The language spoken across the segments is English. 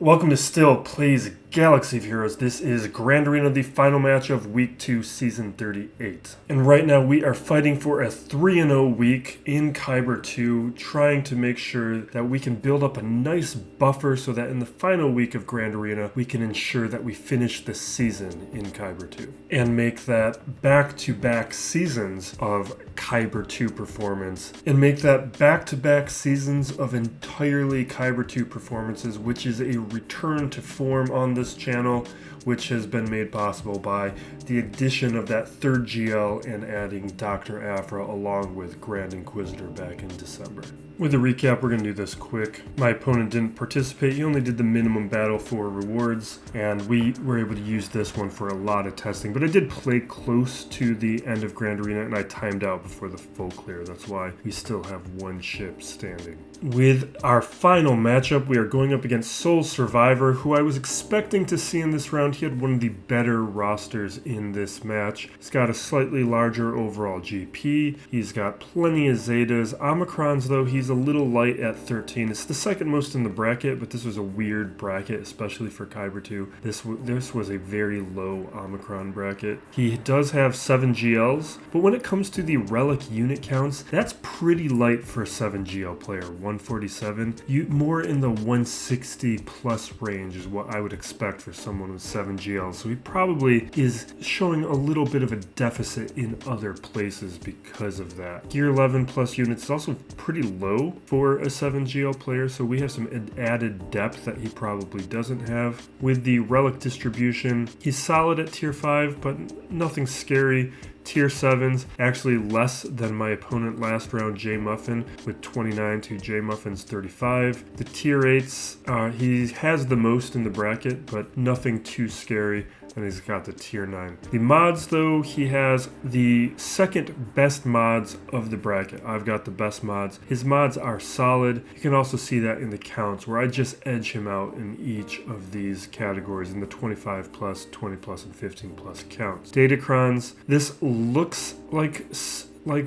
Welcome to Still Plays Galaxy of Heroes. This is Grand Arena, the final match of Week 2, Season 38. And right now we are fighting for a 3-0 week in Kyber 2, trying to make sure that we can build up a nice buffer so that in the final week of Grand Arena, we can ensure that we finish the season in Kyber 2. And make that back-to-back seasons of Kyber 2 performance. And make that back-to-back seasons of entirely Kyber 2 performances, which is a return to form on this channel, which has been made possible by the addition of that third GL and adding Dr. Aphra along with Grand Inquisitor back in December. With a recap, we're going to do this quick. My opponent didn't participate. He only did the minimum battle for rewards, and we were able to use this one for a lot of testing. But I did play close to the end of Grand Arena, and I timed out before the full clear. That's why we still have one ship standing. With our final matchup, we are going up against Soul Survivor, who I was expecting to see in this round. He had one of the better rosters in this match. He's got a slightly larger overall GP. He's got plenty of Zetas. Omicrons, though, he's a little light at 13. It's the second most in the bracket, but this was a weird bracket, especially for Kyber 2. This was a very low Omicron bracket. He does have 7 GLs, but when it comes to the relic unit counts, that's pretty light for a 7 GL player. 147. More in the 160 plus range is what I would expect for someone with 7 GLs. So he probably is showing a little bit of a deficit in other places because of that. Gear 11 plus units is also pretty low for a 7 GL player, so we have some added depth that he probably doesn't have. With the relic distribution, he's solid at tier 5, but nothing scary. Tier 7s, actually less than my opponent last round, J Muffin, with 29 to J Muffin's 35. The tier 8s, he has the most in the bracket, but nothing too scary. And he's got the tier 9. The mods, though, he has the second best mods of the bracket. I've got the best mods. His mods are solid. You can also see that in the counts, where I just edge him out in each of these categories in the 25 plus, 20 plus, and 15 plus counts. Datacrons, this looks like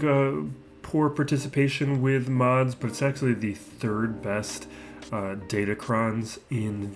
a poor participation with mods, but it's actually the third best Datacrons in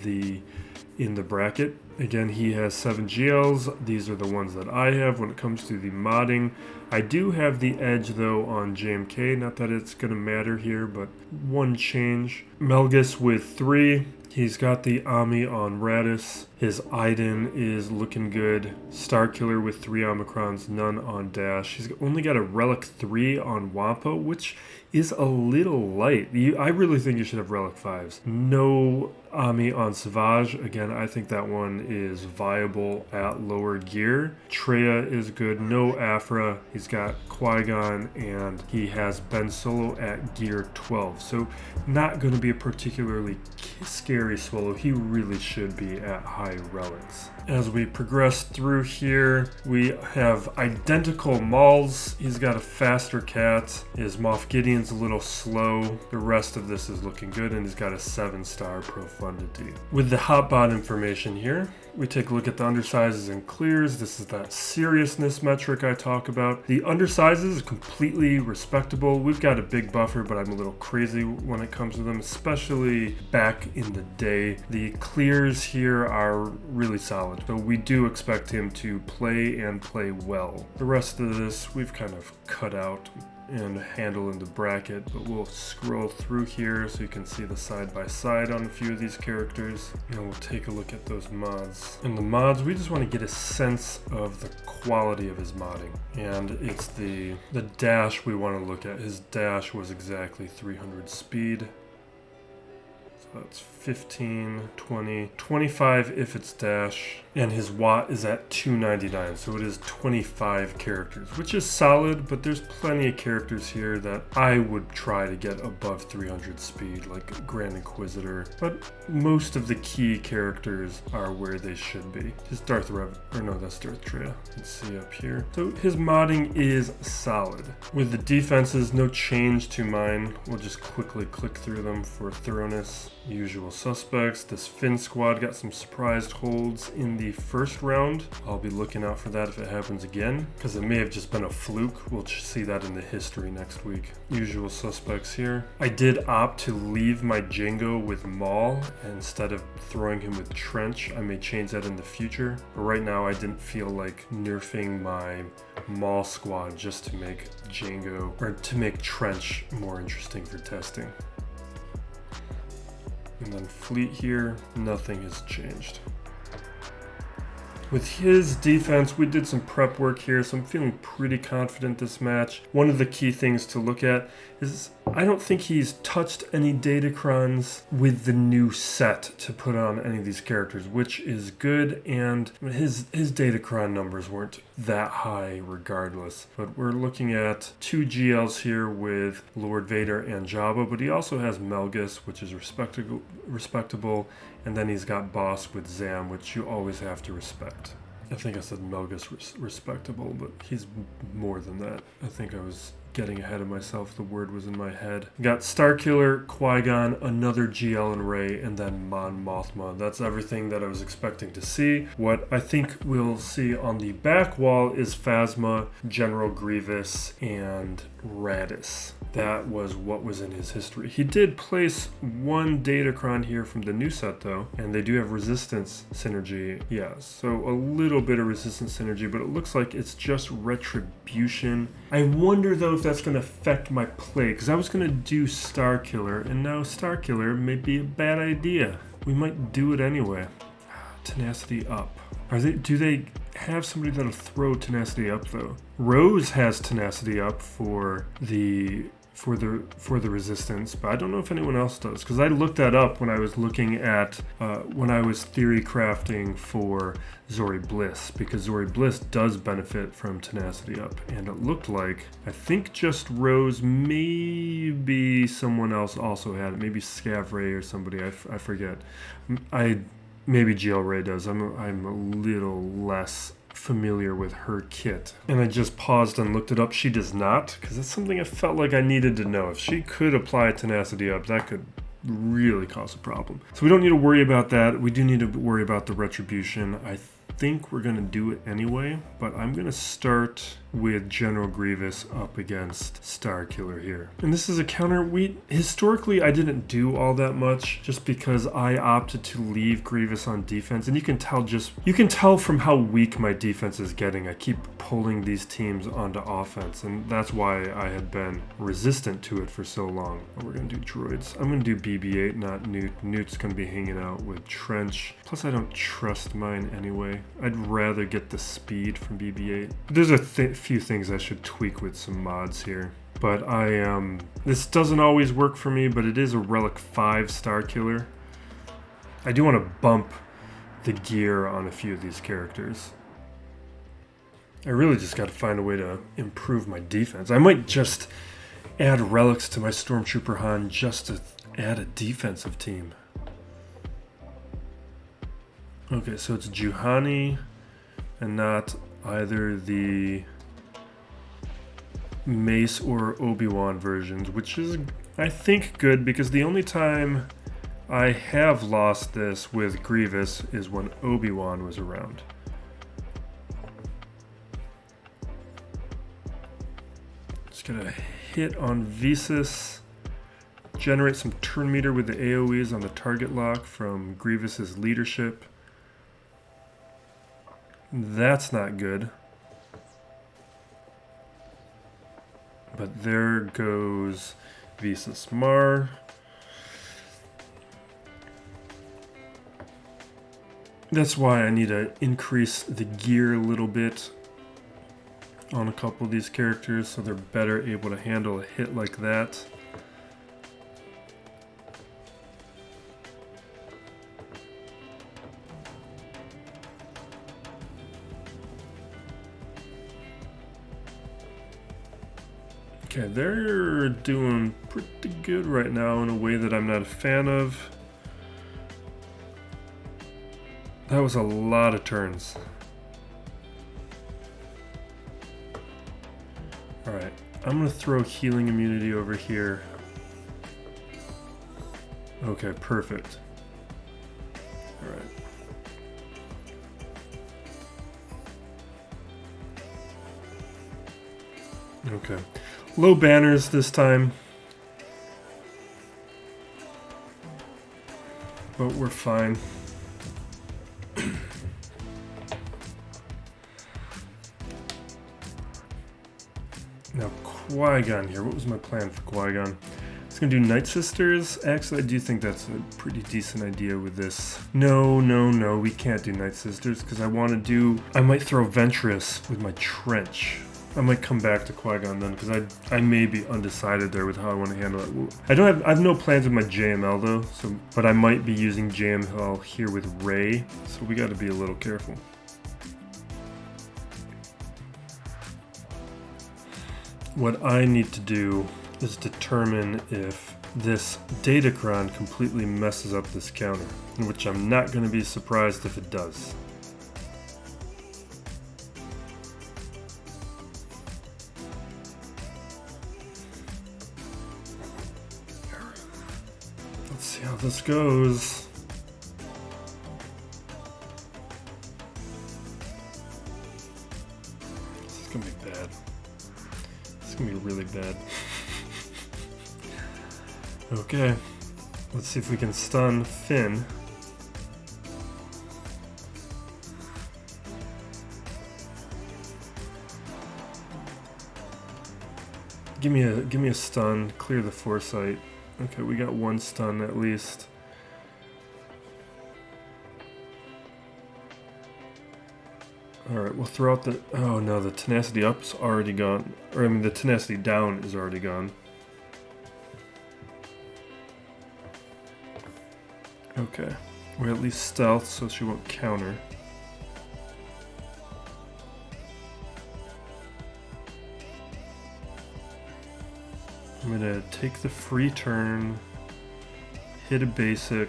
the bracket. Again, he has 7 GLs. These are the ones that I have when it comes to the modding. I do have the edge, though, on JMK. Not that it's going to matter here, but one change. MALGUS with 3. He's got the Ami on Raddus. His Iden is looking good. Starkiller with 3 Omicrons, none on Dash. He's only got a Relic 3 on Wampa, which is a little light. I really think you should have Relic 5s. No Ami on Savage. Again, I think that one is viable at lower gear. Traya is good. No Aphra. He's got Qui-Gon, and he has Ben Solo at gear 12. So not going to be a particularly scary Swolo. He really should be at high relics. As we progress through here, we have identical Mauls. He's got a faster cat. His Moff Gideon's a little slow. The rest of this is looking good, and he's got a 7-star Profundity. With the hotbot information here, we take a look at the undersizes and clears. This is that seriousness metric I talk about. The undersizes is completely respectable. We've got a big buffer, but I'm a little crazy when it comes to them, especially back in the day. The clears here are really solid, so we do expect him to play and play well. The rest of this we've kind of cut out and handle in the bracket, but we'll scroll through here so you can see the side-by-side on a few of these characters, and we'll take a look at those mods. In the mods, we just want to get a sense of the quality of his modding, and it's the dash we want to look at. His dash was exactly 300 speed. So that's 15, 20, 25 if it's dash, and his watt is at 299, so it is 25 characters, which is solid, but there's plenty of characters here that I would try to get above 300 speed, like Grand Inquisitor, but most of the key characters are where they should be. His Darth Traya. Let's see up here. So his modding is solid. With the defenses, no change to mine. We'll just quickly click through them for thoroughness. Usual suspects. This Finn squad got some surprised holds in the first round. I'll be looking out for that if it happens again, because it may have just been a fluke. We'll see that in the history next week. Usual suspects here. I did opt to leave my Django with Maul instead of throwing him with Trench. I may change that in the future, but right now I didn't feel like nerfing my Maul squad just to make Django, or to make Trench more interesting for testing. And then Fleet here, nothing has changed. With his defense, we did some prep work here, so I'm feeling pretty confident this match. One of the key things to look at is I don't think he's touched any Datacrons with the new set to put on any of these characters, which is good, and his Datacron numbers weren't that high regardless. But we're looking at 2 GLs here with Lord Vader and Jabba, but he also has MALGUS, which is respectable, and then he's got Boss with Zam, which you always have to respect. I think I said MALGUS respectable, but he's more than that. I think I was getting ahead of myself. The word was in my head. Got Starkiller, Qui-Gon, another GL and Rey, and then Mon Mothma. That's everything that I was expecting to see. What I think we'll see on the back wall is Phasma, General Grievous, and Raddus. That was what was in his history. He did place one Datacron here from the new set though, and they do have resistance synergy. Yeah, so a little bit of resistance synergy, but it looks like it's just retribution. I wonder though if that's going to affect my play, because I was going to do Starkiller, and now Starkiller may be a bad idea. We might do it anyway. Tenacity up. Do they have somebody that'll throw tenacity up though? Rose has tenacity up for the resistance, but I don't know if anyone else does, because I looked that up when I was looking at when I was theory crafting for Zori Bliss, because Zori Bliss does benefit from tenacity up, and it looked like I think just Rose, maybe someone else also had it, maybe Scav Ray or somebody, I forget. Maybe GL Ray does. I'm a little less familiar with her kit, and I just paused and looked it up. She does not, because that's something I felt like I needed to know. If she could apply tenacity up, that could really cause a problem. So we don't need to worry about that. We do need to worry about the retribution. I think we're going to do it anyway, but I'm going to start with General Grievous up against Starkiller here. And this is a counter. Historically, I didn't do all that much just because I opted to leave Grievous on defense. And you can tell from how weak my defense is getting. I keep pulling these teams onto offense, and that's why I had been resistant to it for so long. But we're going to do droids. I'm going to do BB-8, not Newt. Newt's going to be hanging out with Trench. Plus, I don't trust mine anyway. I'd rather get the speed from BB-8. There's a few things I should tweak with some mods here. But this doesn't always work for me, but it is a Relic 5 Starkiller. I do want to bump the gear on a few of these characters. I really just got to find a way to improve my defense. I might just add relics to my Stormtrooper Han just to add a defensive team. Okay, so it's Juhani and not either the Mace or Obi-Wan versions, which is, I think, good, because the only time I have lost this with Grievous is when Obi-Wan was around. Just gonna hit on Visas, generate some turn meter with the AoEs on the target lock from Grievous's leadership. That's not good. But there goes Visas Mar. That's why I need to increase the gear a little bit on a couple of these characters so they're better able to handle a hit like that. Okay, they're doing pretty good right now in a way that I'm not a fan of. That was a lot of turns. Alright, I'm going to throw healing immunity over here. Okay, perfect. Alright. Okay. Low banners this time. But we're fine. Now, Qui-Gon here. What was my plan for Qui-Gon? I was going to do Night Sisters. Actually, I do think that's a pretty decent idea with this. No, we can't do Night Sisters because I want to do... I might throw Ventress with my Trench. I might come back to Qui-Gon then because I may be undecided there with how I want to handle it. I have no plans with my JML though, but I might be using JML here with Rey, so we got to be a little careful. What I need to do is determine if this Datacron completely messes up this counter, which I'm not going to be surprised if it does. Let's see how this goes. This is going to be bad. This is going to be really bad. Okay, let's see if we can stun Finn. Give me a stun, clear the foresight. Okay, we got one stun at least. Alright, we'll throw out the... Oh no, the tenacity up's already gone. Or I mean, the tenacity down is already gone. Okay, we're at least stealth so she won't counter. I'm gonna take the free turn, hit a basic.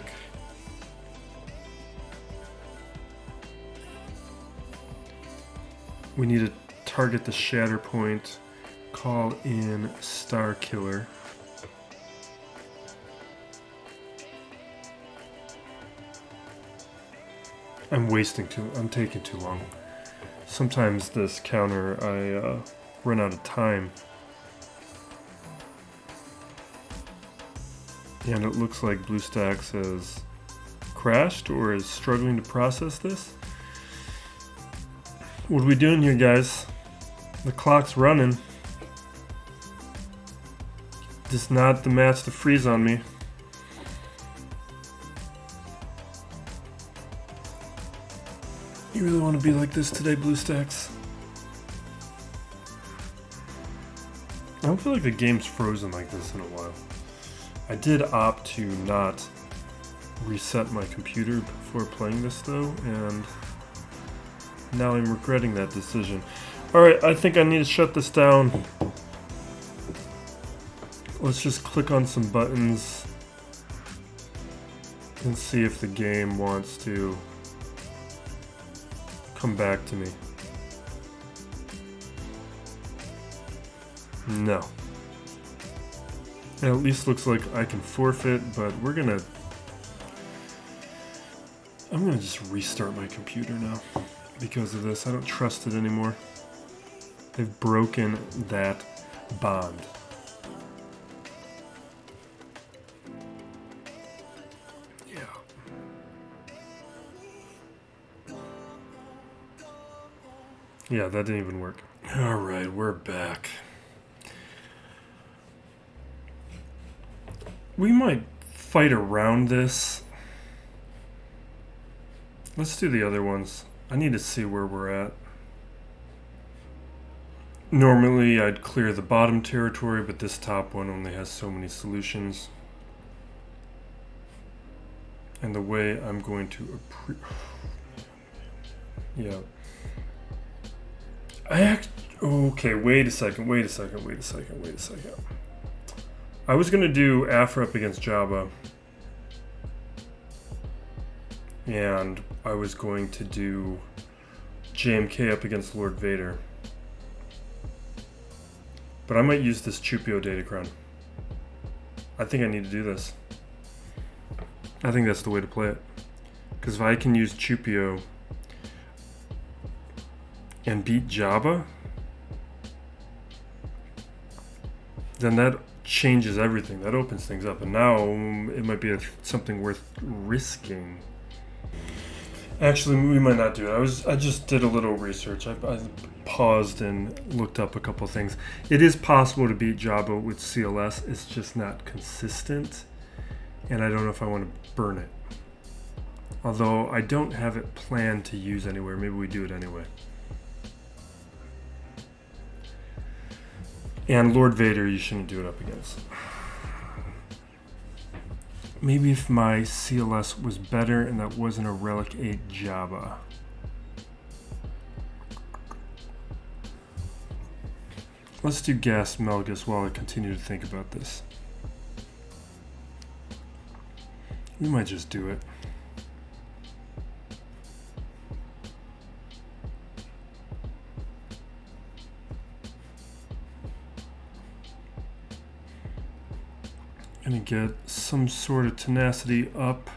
We need to target the shatter point, call in Starkiller. I'm taking too long. Sometimes this counter, I run out of time. And it looks like BlueStacks has crashed or is struggling to process this. What are we doing here, guys? The clock's running. This is not the match to freeze on me. You really want to be like this today, BlueStacks? I don't feel like the game's frozen like this in a while. I did opt to not reset my computer before playing this though, and now I'm regretting that decision. Alright, I think I need to shut this down. Let's just click on some buttons and see if the game wants to come back to me. No. It at least looks like I can forfeit, but I'm gonna just restart my computer now because of this. I don't trust it anymore. They've broken that bond. Yeah. Yeah, that didn't even work. Alright, we're back. We might fight around this. Let's do the other ones. I need to see where we're at. Normally I'd clear the bottom territory, but this top one only has so many solutions. And the way I'm going to... Yeah. Okay, wait a second. I was going to do Aphra up against Jabba. And I was going to do JMK up against Lord Vader. But I might use this Chewpio Datacron. I think I need to do this. I think that's the way to play it. Because if I can use Chewpio and beat Jabba, then that changes everything. That opens things up. And now it might be something worth risking. Actually, we might not do it. I just did a little research. I paused and looked up a couple things. It is possible to beat Jabba with CLS. It's just not consistent. And I don't know if I want to burn it. Although I don't have it planned to use anywhere. Maybe we do it anyway. And Lord Vader, you shouldn't do it up against. Maybe if my CLS was better and that wasn't a Relic 8 Jabba. Let's do Gas Malgus while I continue to think about this. We might just do it. Gonna get some sort of tenacity up.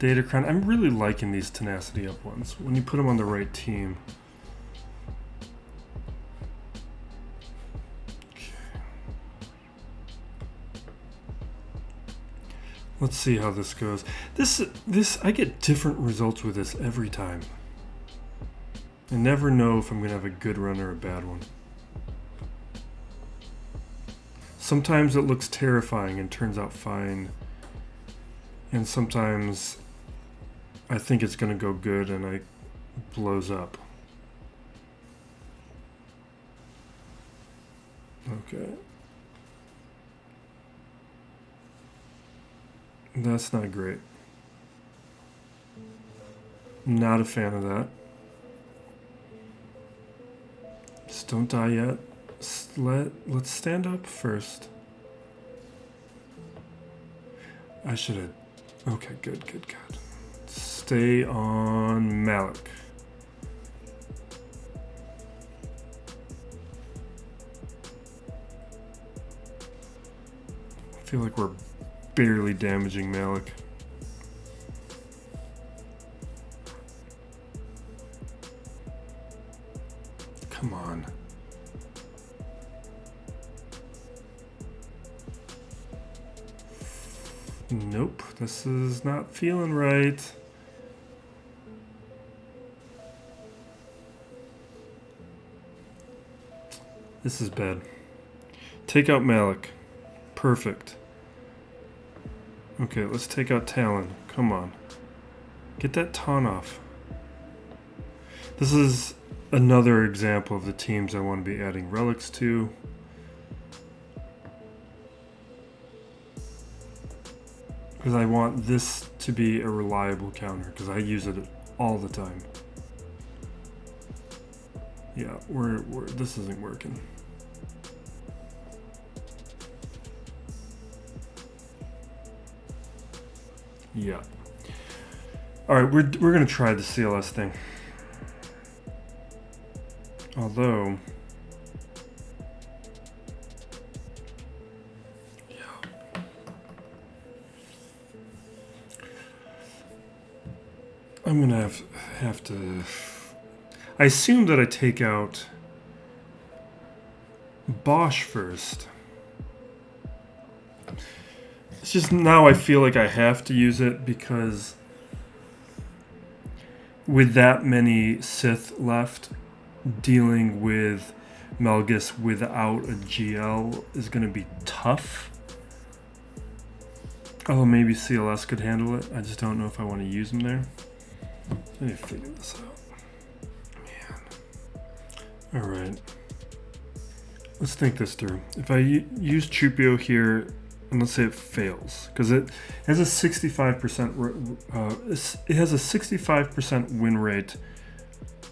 Datacron. I'm really liking these tenacity up ones when you put them on the right team. Okay. Let's see how this goes. This I get different results with this every time. I never know if I'm gonna have a good run or a bad one. Sometimes it looks terrifying and turns out fine. And sometimes I think it's going to go good and it blows up. Okay. That's not great. Not a fan of that. Just don't die yet. Let's stand up first. I should have... Okay, good. Stay on Malik. I feel like we're barely damaging Malik. Come on. Nope, this is not feeling right. This is bad. Take out Malik. Perfect. Okay, let's take out Talon. Come on. Get that taunt off. This is another example of the teams I want to be adding relics to. Because I want this to be a reliable counter, because I use it all the time. Yeah, this isn't working. Yeah. All right, we're gonna try the CLS thing. Although, I'm gonna have to. I assume that I take out Bosch first. It's just now I feel like I have to use it because with that many Sith left, dealing with MALGUS without a GL is going to be tough. Although maybe CLS could handle it. I just don't know if I want to use them there. Let me figure this out. Man. Alright. Let's think this through. If I use Chewpio here, and let's say it fails, because it has a 65% it has a 65% win rate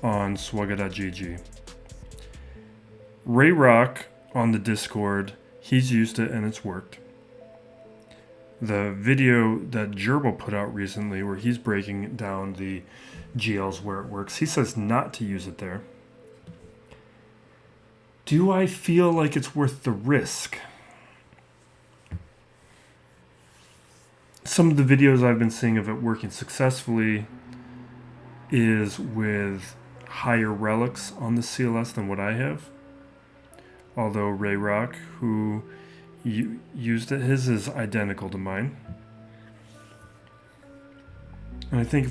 on Swagga.gg. Ray Rock on the Discord, he's used it and it's worked. The video that Gerbil put out recently where he's breaking down the GLs where it works, he says not to use it there. Do I feel like it's worth the risk? some of the videos I've been seeing of it working successfully is with higher relics on the CLS than what I have. Although Ray Rock, who used it, his is identical to mine. And I think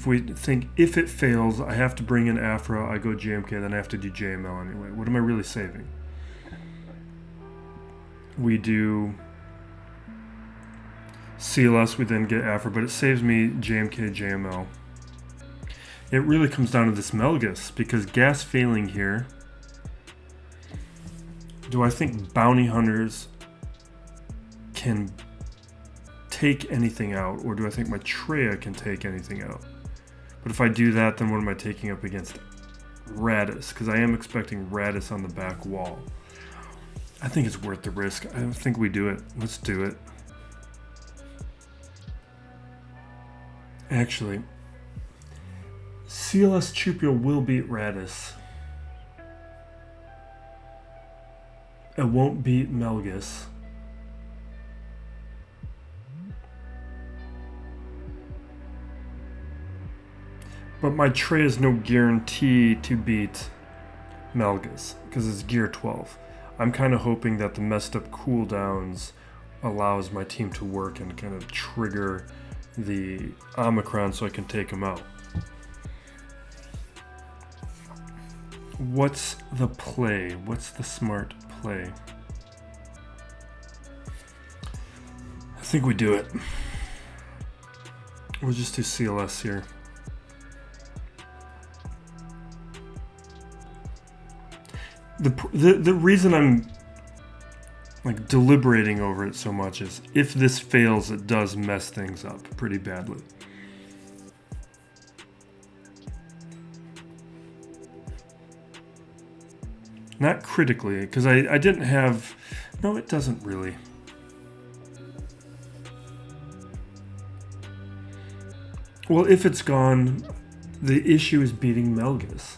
if it fails, I have to bring in Aphra, I go JMK, then I have to do JML anyway. What am I really saving? We do CLS, we then get Aphra, but it saves me JMK, JML. It really comes down to this MALGUS, because gas failing here. Do I think bounty hunters can take anything out, or do I think my Traya can take anything out? But if I do that, then what am I taking up against Raddus? Because I am expecting Raddus on the back wall. I think it's worth the risk. I don't think we do it. Let's do it. Actually, CLS Chewpio will beat Raddus. It won't beat MALGUS. But my Traya is no guarantee to beat MALGUS, because it's gear 12. I'm kind of hoping that the messed up cooldowns allows my team to work and kind of trigger the Omicron so I can take him out. What's the play? What's the smart play? I think we do it. We'll just do CLS here. The reason I'm like deliberating over it so much is if this fails, it does mess things up pretty badly. Not critically, because I didn't have... No, it doesn't really. Well, if it's gone, the issue is beating MALGUS.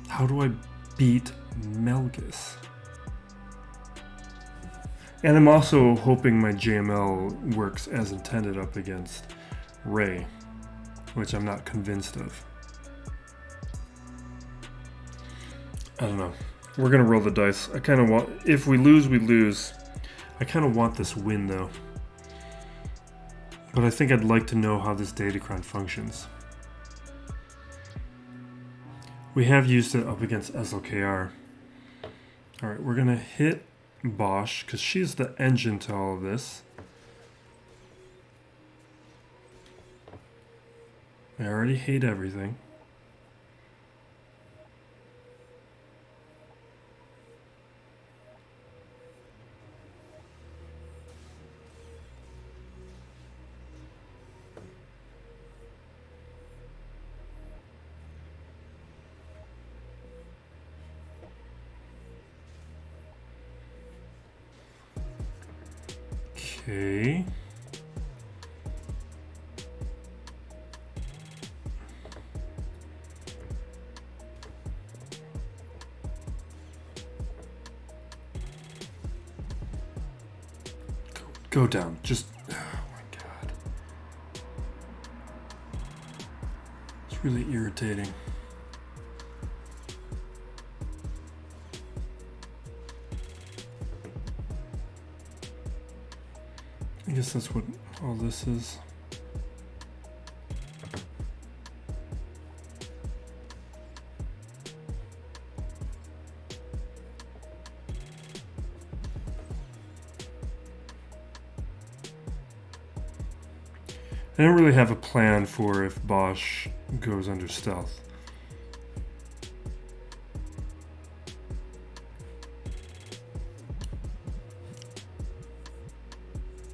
How do I beat MALGUS? And I'm also hoping my JML works as intended up against Ray, which I'm not convinced of. I don't know. We're gonna roll the dice. I kind of want, if we lose, we lose. I kind of want this win though. But I think I'd like to know how this Datacron functions. We have used it up against SLKR. Alright, we're gonna hit Bosch, because she's the engine to all of this. I already hate everything. Okay. Go down. Just, oh my god. It's really irritating. I guess that's what all this is. I don't really have a plan for if Bosch goes under stealth.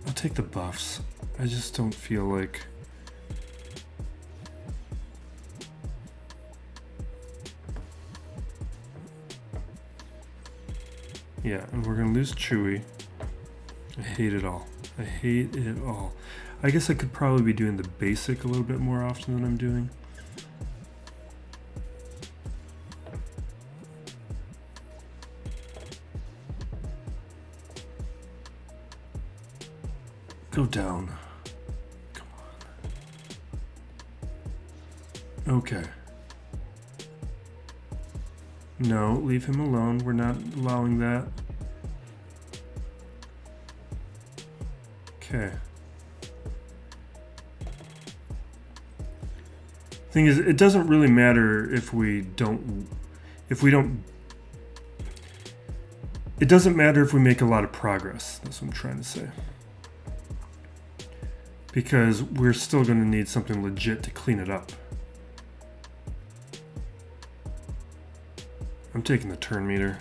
I'll take the buffs. I just don't feel like... Yeah, and we're gonna lose Chewie. I hate it all. I hate it all. I guess I could probably be doing the basic a little bit more often than I'm doing. Go down. Come on. Okay. No, leave him alone. We're not allowing that. Okay. Thing is, it doesn't really matter if we don't. It doesn't matter if we make a lot of progress. That's what I'm trying to say. Because we're still going to need something legit to clean it up. I'm taking the turn meter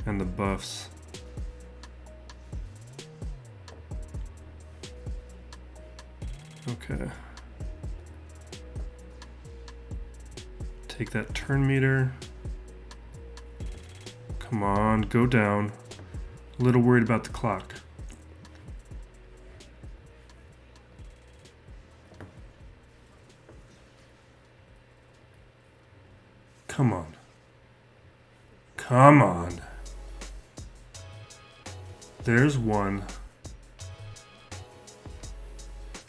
and the buffs. Okay. Take that turn meter. Come on, go down. A little worried about the clock. Come on. Come on. There's one.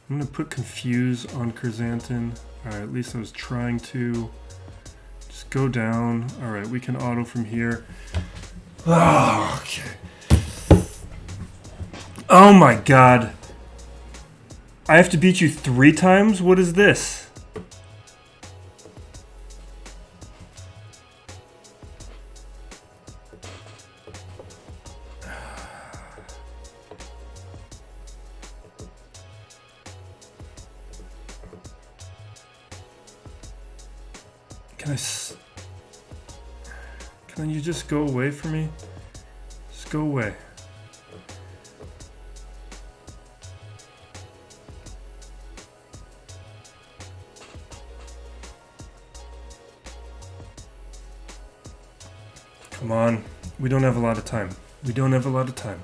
I'm gonna put Confuse on Chrysanthemum. Alright, at least I was trying to. Just go down. Alright, we can auto from here. Oh, okay. Oh my god. I have to beat you 3 times? What is this? Can you just go away from me? Just go away. Come on. We don't have a lot of time. We don't have a lot of time.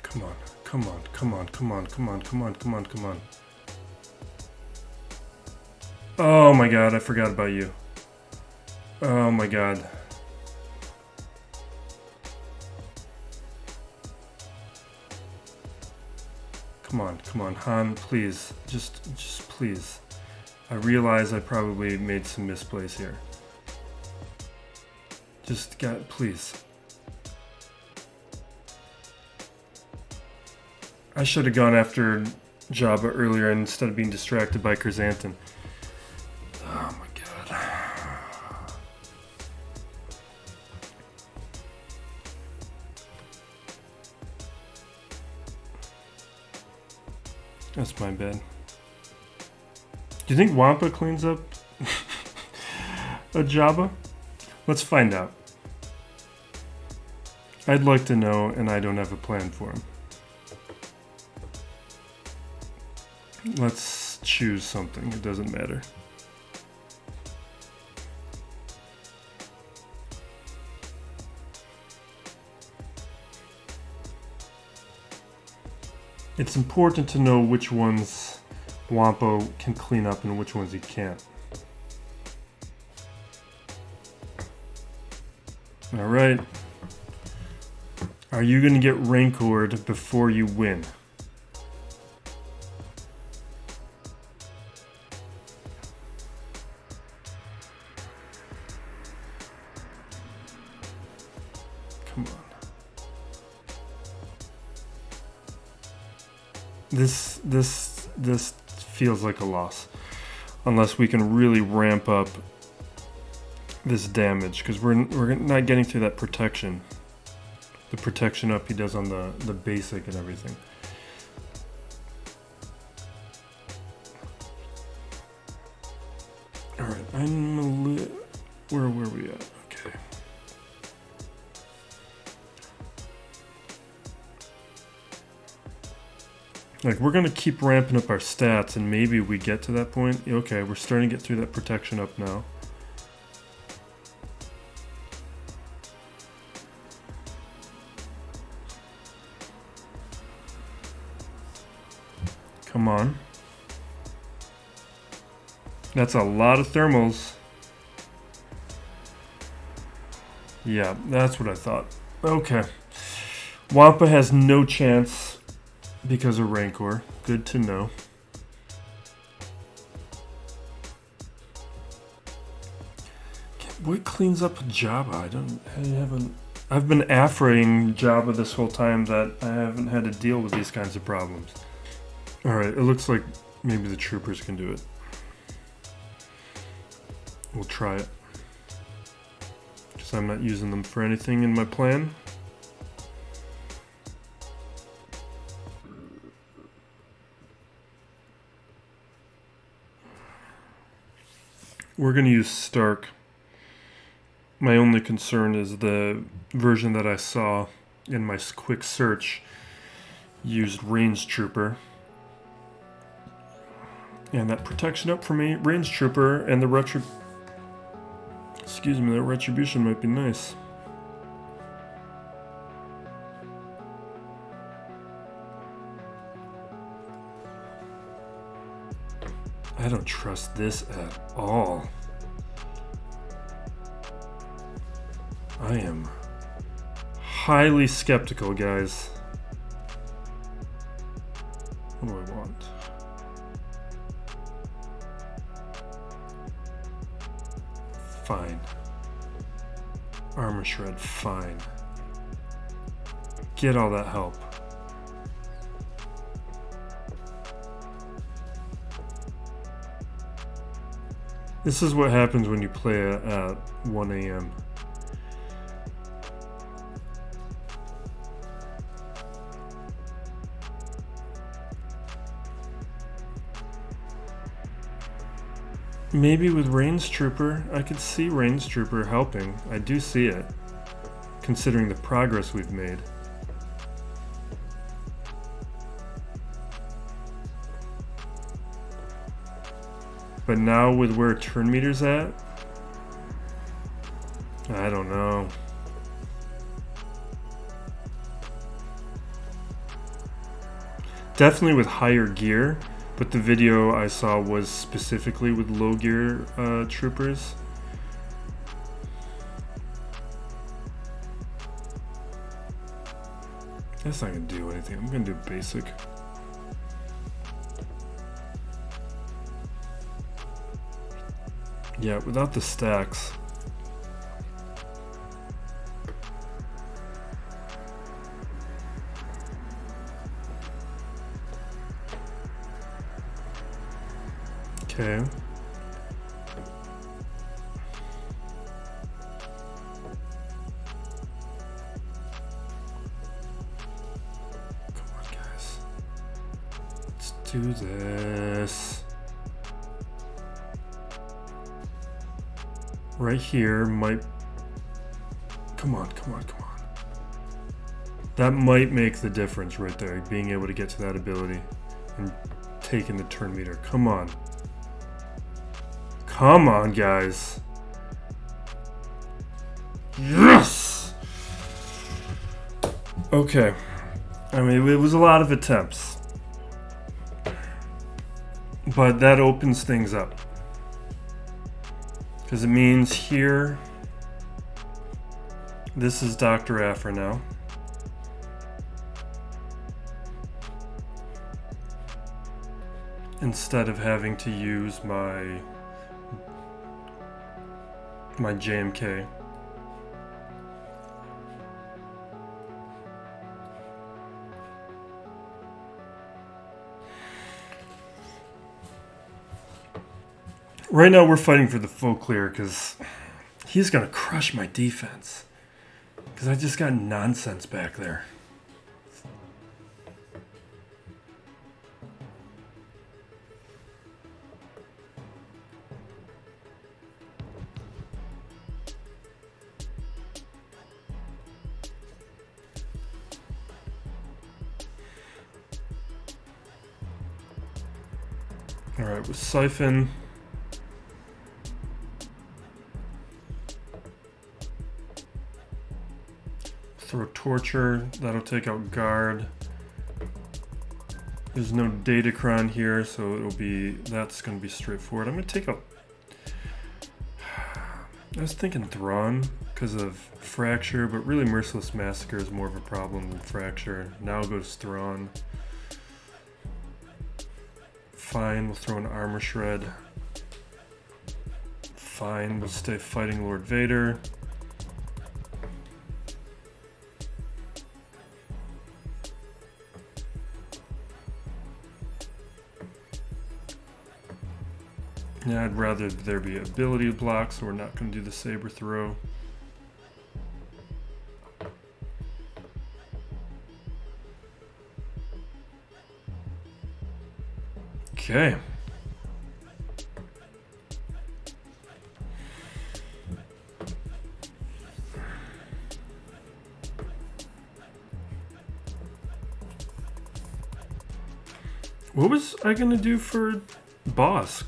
Come on. Come on. Come on. Come on. Come on. Come on. Come on. Come on. Oh my god, I forgot about you. Oh my god. Come on, Han, please. Just please. I realize I probably made some misplays here. Please. I should have gone after Jabba earlier instead of being distracted by Chrysanthemum. Oh my god. That's my bad. Do you think Wampa cleans up a Jabba? Let's find out. I'd like to know, and I don't have a plan for him. Let's choose something. It doesn't matter. It's important to know which ones Wampa can clean up and which ones he can't. Alright. Are you going to get Rancored before you win? Come on. This feels like a loss. Unless we can really ramp up this damage, because we're not getting through that protection. The protection up he does on the basic and everything. Alright, where were we at? Okay. Like, we're gonna keep ramping up our stats and maybe we get to that point. Okay, we're starting to get through that protection up now. Come on. That's a lot of thermals. Yeah, that's what I thought. Okay. Wampa has no chance because of Rancor. Good to know. What cleans up Jabba? I've been Aphraing Jabba this whole time that I haven't had to deal with these kinds of problems. Alright, it looks like maybe the troopers can do it. We'll try it. Because I'm not using them for anything in my plan. We're going to use Stark. My only concern is the version that I saw in my quick search used Range Trooper. And that protection up for me, Range Trooper, and the that Retribution might be nice. I don't trust this at all. I am highly skeptical, guys. What do I want? Fine. Armor shred, fine. Get all that help. This is what happens when you play at 1 a.m. Maybe with Range Trooper, I could see Range Trooper helping. I do see it, considering the progress we've made. But now with where turn meter's at, I don't know. Definitely with higher gear. But the video I saw was specifically with low gear troopers. That's not gonna do anything. I'm gonna do basic. Yeah, without the stacks. Okay. Come on, guys. Let's do this. Right here might... Come on, come on, come on. That might make the difference right there, being able to get to that ability and taking the turn meter. Come on. Come on, guys. Yes! Okay. I mean, it was a lot of attempts. But that opens things up. Because it means here, this is Dr. Aphra now. Instead of having to use my JMK. Right now we're fighting for the full clear because he's gonna crush my defense. Because I just got nonsense back there. Alright, with Siphon. Throw Torture, that'll take out Guard. There's no Datacron here, so that's gonna be straightforward. I'm gonna take out, I was thinking Thrawn, because of Fracture, but really Merciless Massacre is more of a problem than Fracture. Now goes Thrawn. Fine, we'll throw an Armor Shred. Fine, we'll stay fighting Lord Vader. Yeah, I'd rather there be ability block, so we're not going to do the Saber Throw. Okay. What was I going to do for Bosk?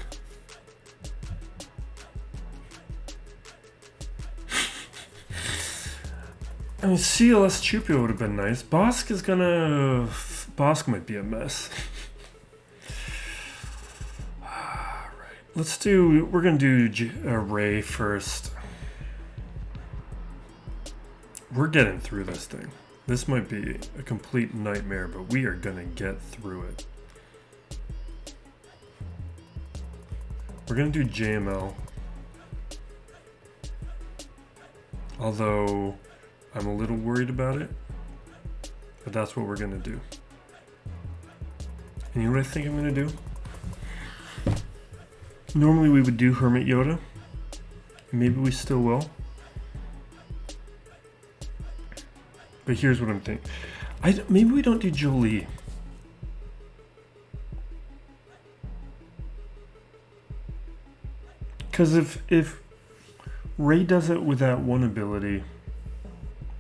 I mean, CLS Chewpio would have been nice. Bosk is gonna... Bosk might be a mess. Alright, let's do... We're gonna do Ray first. We're getting through this thing. This might be a complete nightmare, but we are gonna get through it. We're gonna do JML. Although... I'm a little worried about it, but that's what we're gonna do. And you know what I think I'm gonna do? Normally we would do Hermit Yoda. Maybe we still will. But here's what I'm thinking. Maybe we don't do Jolie. Because if Rey does it with that one ability,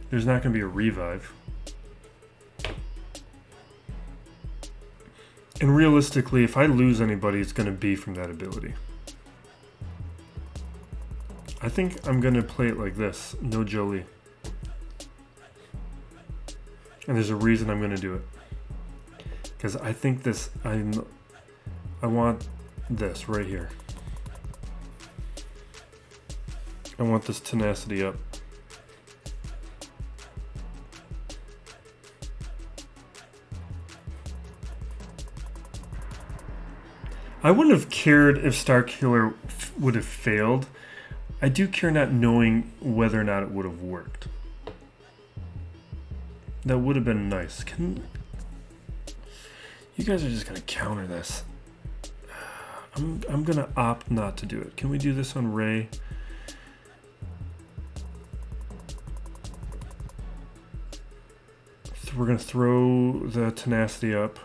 there's not going to be a revive. And realistically, if I lose anybody, it's going to be from that ability. I think I'm going to play it like this. No Jolie. And there's a reason I'm going to do it. Because I think this... I want this right here. I want this tenacity up. I wouldn't have cared if Starkiller would have failed. I do care not knowing whether or not it would have worked. That would have been nice. You guys are just gonna counter this. I'm gonna opt not to do it. Can we do this on Rey? We're gonna throw the tenacity up.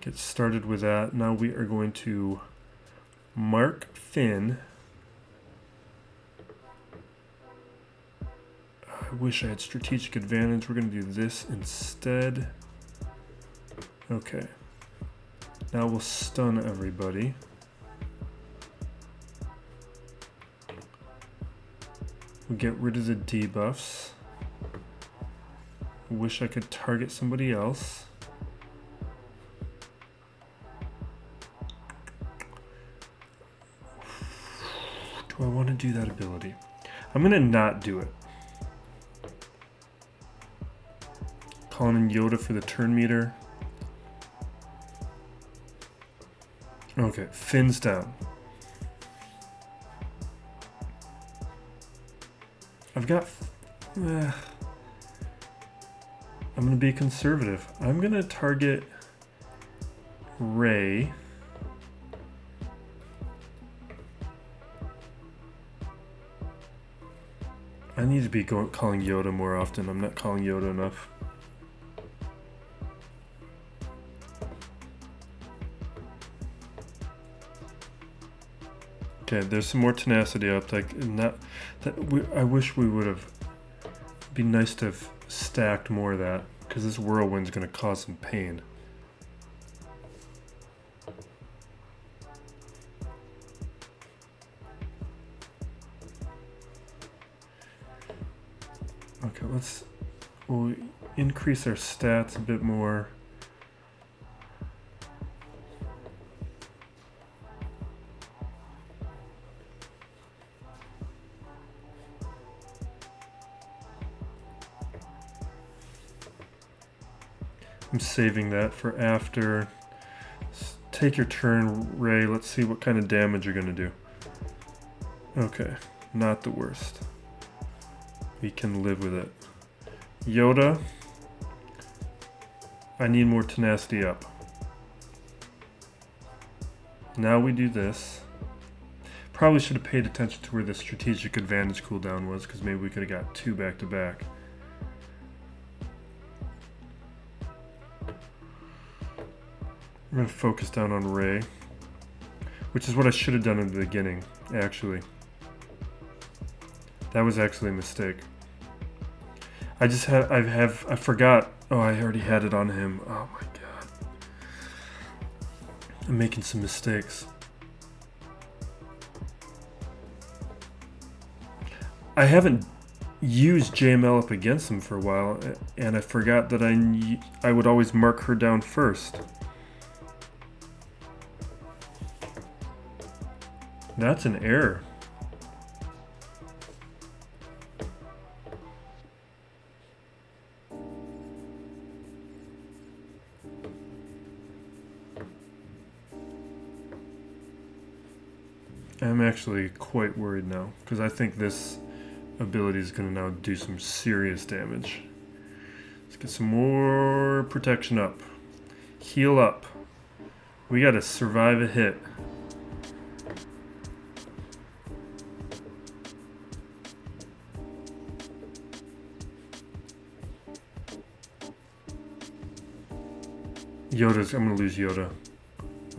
Get started with that. Now we are going to mark Finn. I wish I had strategic advantage. We're going to do this instead. Okay. Now we'll stun everybody. We'll get rid of the debuffs. I wish I could target somebody else. Do I want to do that ability? I'm going to not do it. Calling in Yoda for the turn meter. Okay, Finn's down. I've got... I'm going to be conservative. I'm going to target Rey. I need to be calling Yoda more often. I'm not calling Yoda enough. Okay, there's some more tenacity up. Like not that I wish we would have. Be nice to have stacked more of that because this whirlwind's going to cause some pain. Okay, we'll increase our stats a bit more. I'm saving that for after. Take your turn, Ray. Let's see what kind of damage you're gonna do. Okay, not the worst. We can live with it. Yoda, I need more tenacity up. Now we do this. Probably should have paid attention to where the strategic advantage cooldown was, because maybe we could have got 2 back to back. I'm going to focus down on Ray, which is what I should have done in the beginning, actually. That was actually a mistake. I forgot. Oh, I already had it on him. Oh my god. I'm making some mistakes. I haven't used JML up against him for a while, and I forgot that I would always mark her down first. That's an error. I'm actually quite worried now, because I think this ability is going to now do some serious damage. Let's get some more protection up. Heal up. We got to survive a hit. I'm going to lose Yoda.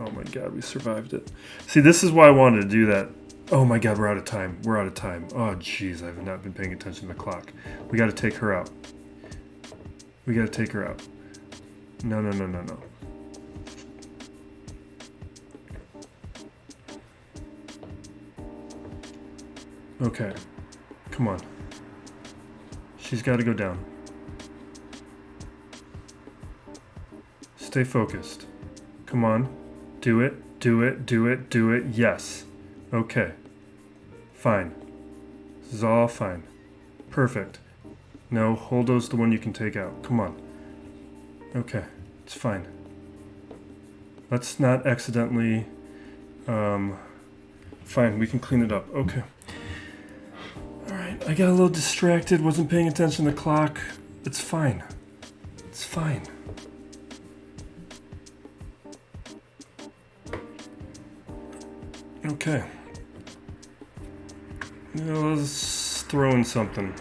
Oh my god, we survived it. See, this is why I wanted to do that. Oh my god, we're out of time. We're out of time. Oh jeez, I have not been paying attention to the clock. We got to take her out. We got to take her out. No, no, no, no, no. Okay. Come on. She's got to go down. Stay focused. Come on. Do it. Do it. Do it. Do it. Yes. Okay. Fine. This is all fine. Perfect. No, HONDO's the one you can take out. Come on. Okay. It's fine. Let's not accidentally... Fine, we can clean it up. Okay. Alright, I got a little distracted. Wasn't paying attention to the clock. It's fine. It's fine. Okay. Now let's throw in something.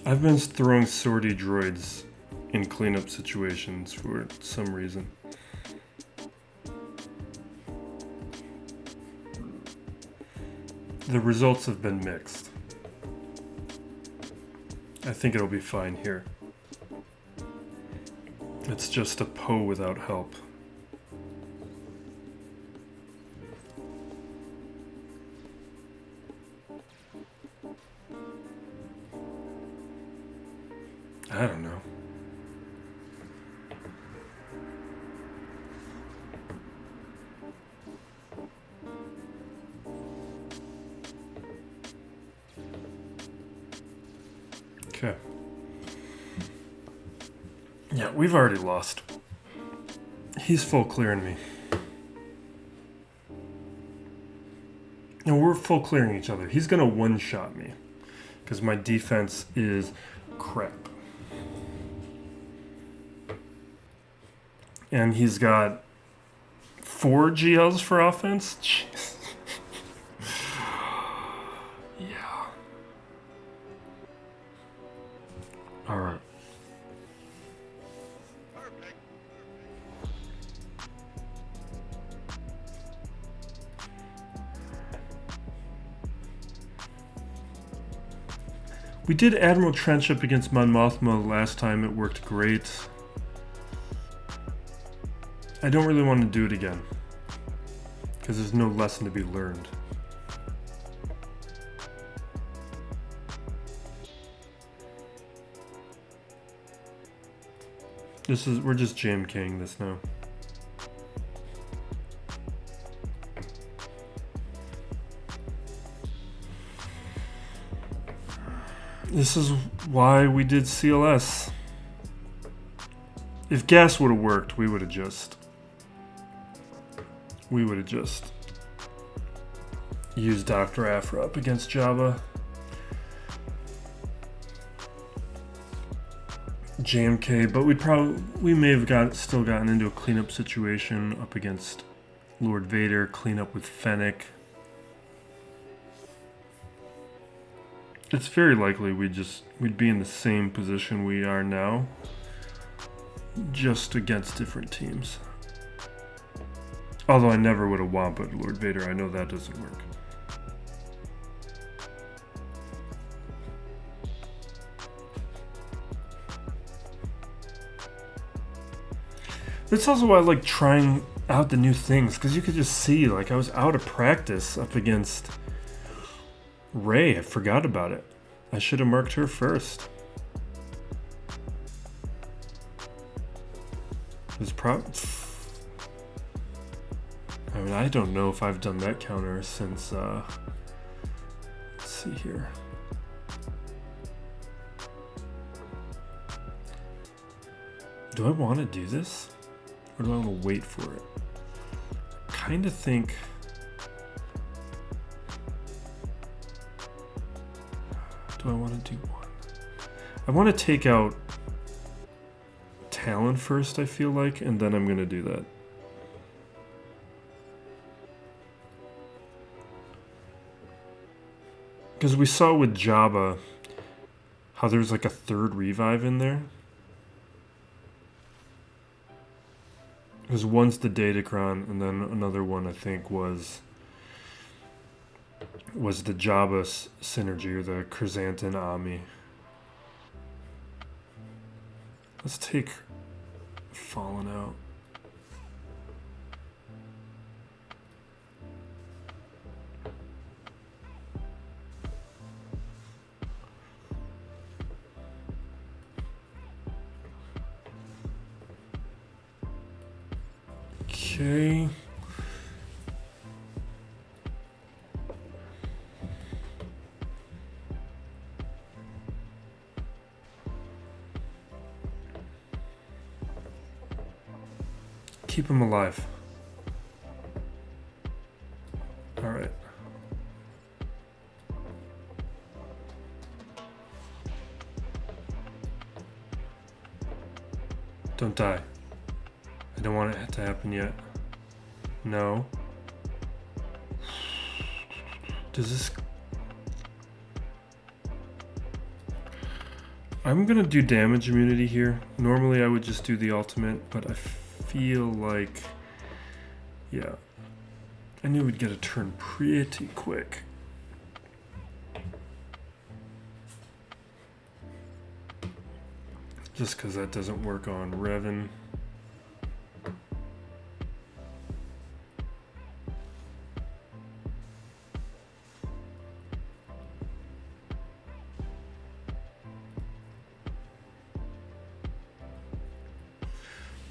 I've been throwing sortie droids in cleanup situations for some reason. The results have been mixed. I think it'll be fine here. It's just a Poe without help. I don't know. Okay. Yeah, we've already lost. He's full clearing me. And we're full clearing each other. He's gonna one-shot me. Because my defense is crap. And he's got 4 GLs for offense? Jeez. Yeah. Alright. We did Admiral Trench up against Mon Mothma last time. It worked great. I don't really want to do it again, because there's no lesson to be learned. We're just JMKing this now. This is why we did CLS. If gas would have worked, we would have just used Dr. Aphra up against Jabba. JMK, but we may have still gotten into a cleanup situation up against Lord Vader, cleanup with Fennec. It's very likely we'd be in the same position we are now, just against different teams. Although I never would have Wampa'd Lord Vader, I know that doesn't work. That's also why I like trying out the new things, because you could just see, like, I was out of practice up against Rey. I forgot about it. I should have marked her first. I mean, I don't know if I've done that counter since, let's see here. Do I want to do this? Or do I want to wait for it? I kind of think... Do I want to do one? I want to take out Talon first, I feel like, and then I'm going to do that. Because we saw with Jabba how there's like a third revive in there. Because one's the Datacron, and then another one I think was the Jabba synergy, or the Chrysanthemum Ami. Let's take Fallen out. Okay. Keep him alive. All right. Don't die. I don't want it to happen yet. No. Does this... I'm gonna do damage immunity here. Normally I would just do the ultimate, but I feel like... Yeah. I knew we'd get a turn pretty quick. Just because that doesn't work on Revan.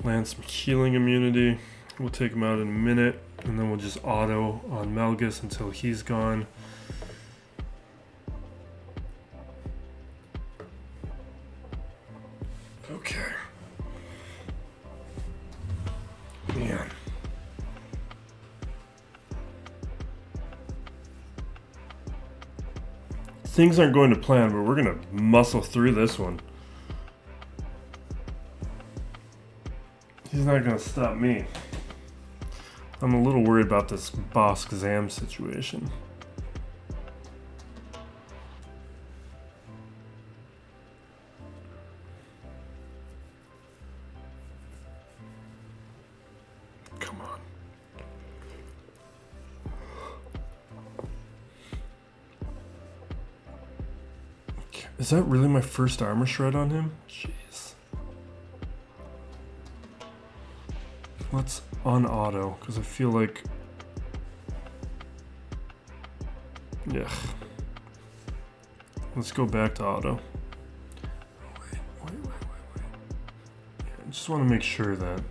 Land some healing immunity. We'll take him out in a minute, and then we'll just auto on MALGUS until he's gone. Okay. Man. Things aren't going to plan, but we're gonna muscle through this one. He's not gonna stop me. I'm a little worried about this Boss Zam situation. Come on. Okay. Is that really my first armor shred on him? Jeez. Let's un-auto, because I feel like... Yeah. Let's go back to auto. Wait. Yeah, I just want to make sure that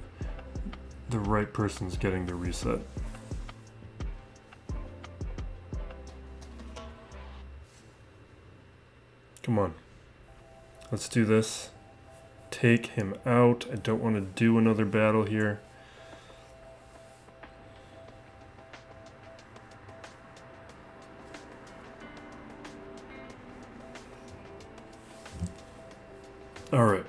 the right person's getting the reset. Come on. Let's do this. Take him out. I don't want to do another battle here. All right.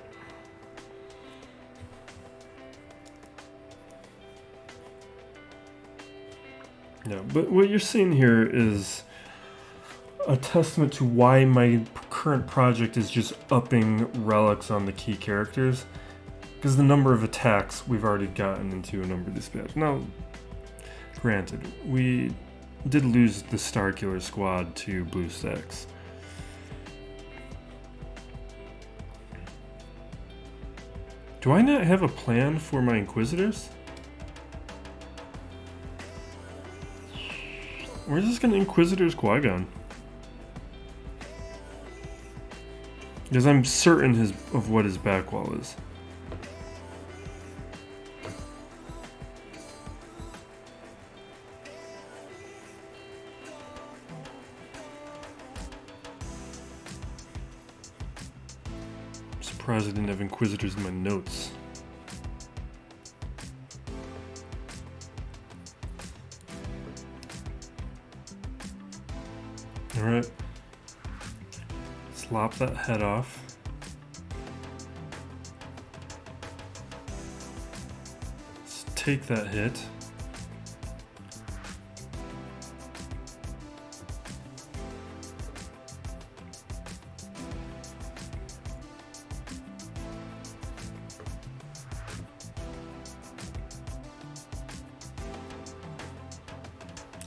Yeah, but what you're seeing here is a testament to why my current project is just upping relics on the key characters, because the number of attacks we've already gotten into a number of these battles. Now, granted, we did lose the Starkiller squad to BlueStacks. Do I not have a plan for my Inquisitors? Where's this gonna Inquisitor's Qui-Gon? Because I'm certain of what his back wall is. I'm surprised I didn't have Inquisitors in my notes. Alright. Lop that head off. Let's take that hit.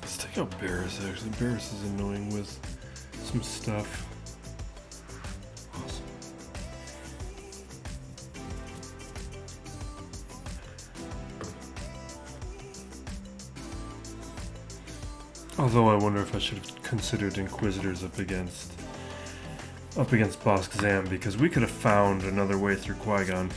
Let's take out Barris, actually. Barris is annoying with some stuff. Although I wonder if I should have considered Inquisitors up against Bosk Zam, because we could have found another way through Qui-Gon.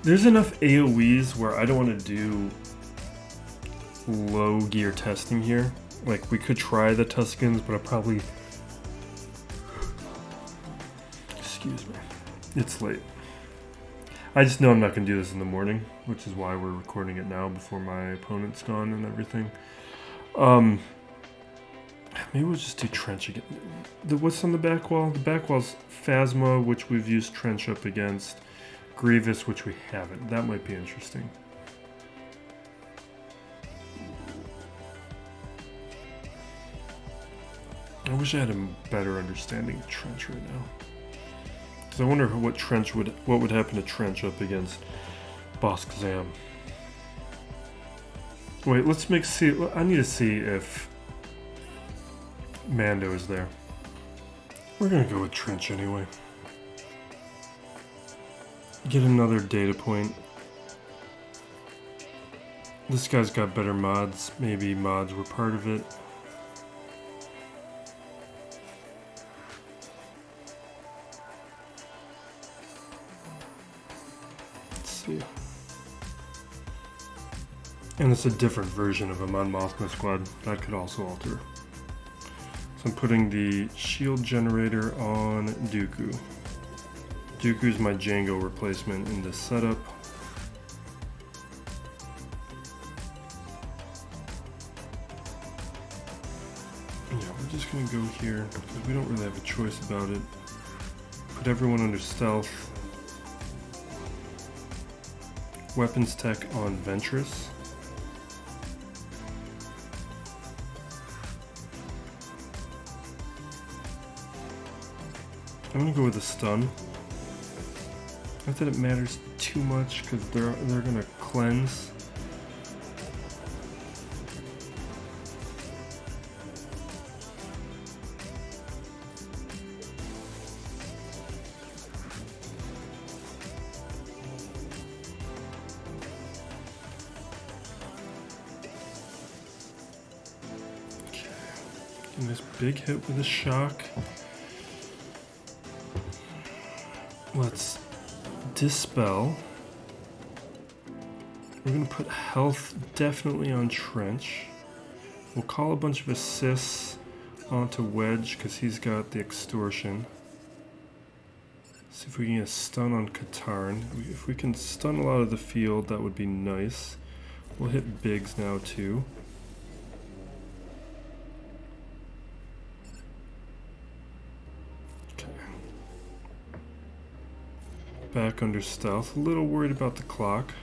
There's enough AoEs where I don't want to do low gear testing here. Like, we could try the Tuscans, but I probably... Excuse me. It's late. I just know I'm not going to do this in the morning, which is why we're recording it now before my opponent's gone and everything. Maybe we'll just do Trench again. What's on the back wall? The back wall's Phasma, which we've used Trench up against. Grievous, which we haven't. That might be interesting. I wish I had a better understanding of Trench right now. I wonder what would happen to Trench up against Bosk Zam. Wait, I need to see if Mando is there. We're gonna go with Trench anyway. Get another data point. This guy's got better mods. Maybe mods were part of it. And it's a different version of a Mon Mothma squad. That could also alter. So I'm putting the shield generator on Dooku. Dooku's my Django replacement in this setup. Yeah, we're just gonna go here because we don't really have a choice about it. Put everyone under stealth. Weapons tech on Ventress. I'm gonna go with a stun. Not that it matters too much because they're gonna cleanse. Okay. And this big hit with a shock. Let's dispel. We're gonna put health definitely on Trench. We'll call a bunch of assists onto Wedge because he's got the extortion. See if we can get a stun on Katarn. If we can stun a lot of the field, that would be nice. We'll hit Biggs now too. Okay. Back under stealth. A little worried about the clock.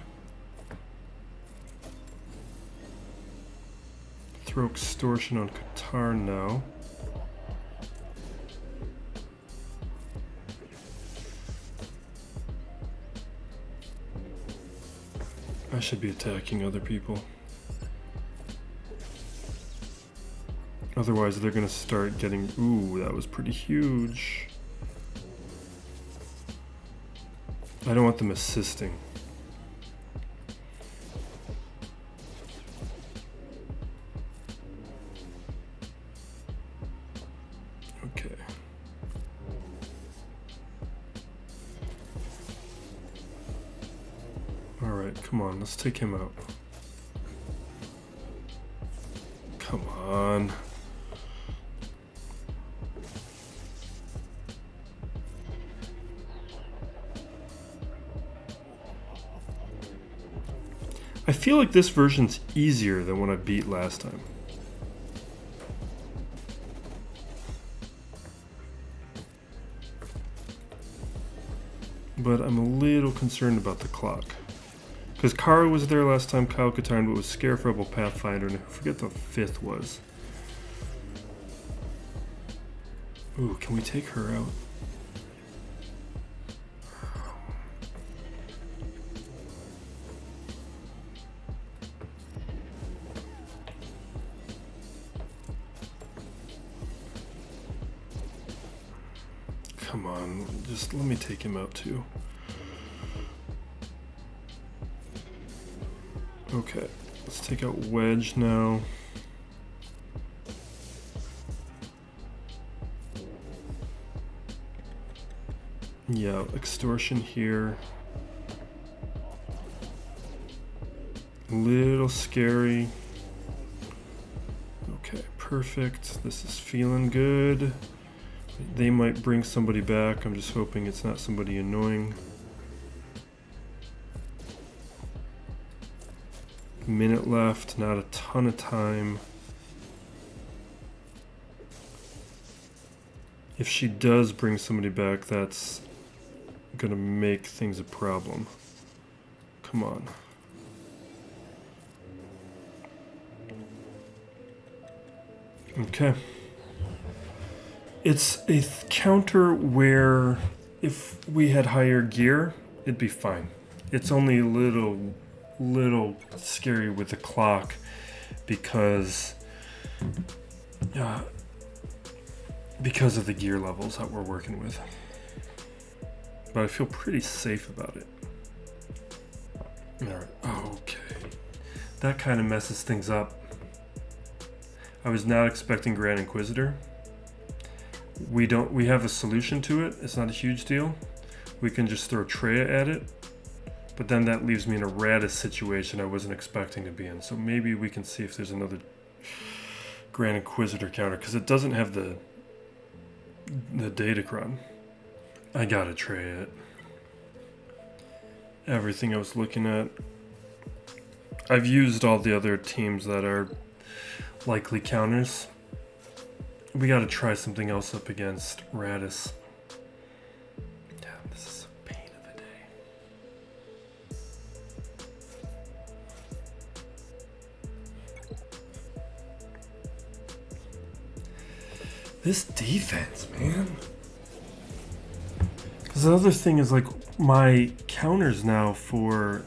Throw extortion on Katarn now. I should be attacking other people. Otherwise they're gonna start getting... Ooh, that was pretty huge. I don't want them assisting. Okay. Alright, come on, let's take him out. Come on. I feel like this version's easier than what I beat last time. But I'm a little concerned about the clock. Because Kara was there last time, Kyle Katarn, but was Scarif Rebel Pathfinder, and I forget the 5th was. Ooh, can we take her out? Come on, just let me take him out too. Okay, let's take out Wedge now. Yeah, extortion here. A little scary. Okay, perfect. This is feeling good. They might bring somebody back. I'm just hoping it's not somebody annoying. Minute left, not a ton of time. If she does bring somebody back, that's gonna make things a problem. Come on. Okay. It's a counter where if we had higher gear, it'd be fine. It's only a little scary with the clock because of the gear levels that we're working with. But I feel pretty safe about it. Alright, okay. That kind of messes things up. I was not expecting Grand Inquisitor. We have a solution to it. It's not a huge deal. We can just throw Traya at it. But then that leaves me in a Raddus situation I wasn't expecting to be in. So maybe we can see if there's another Grand Inquisitor counter, because it doesn't have the Datacron. I gotta Traya it. Everything I was looking at. I've used all the other teams that are likely counters. We gotta try something else up against Raddus. Damn, this is a pain of a day. This defense, man. Because the other thing is, like, my counters now for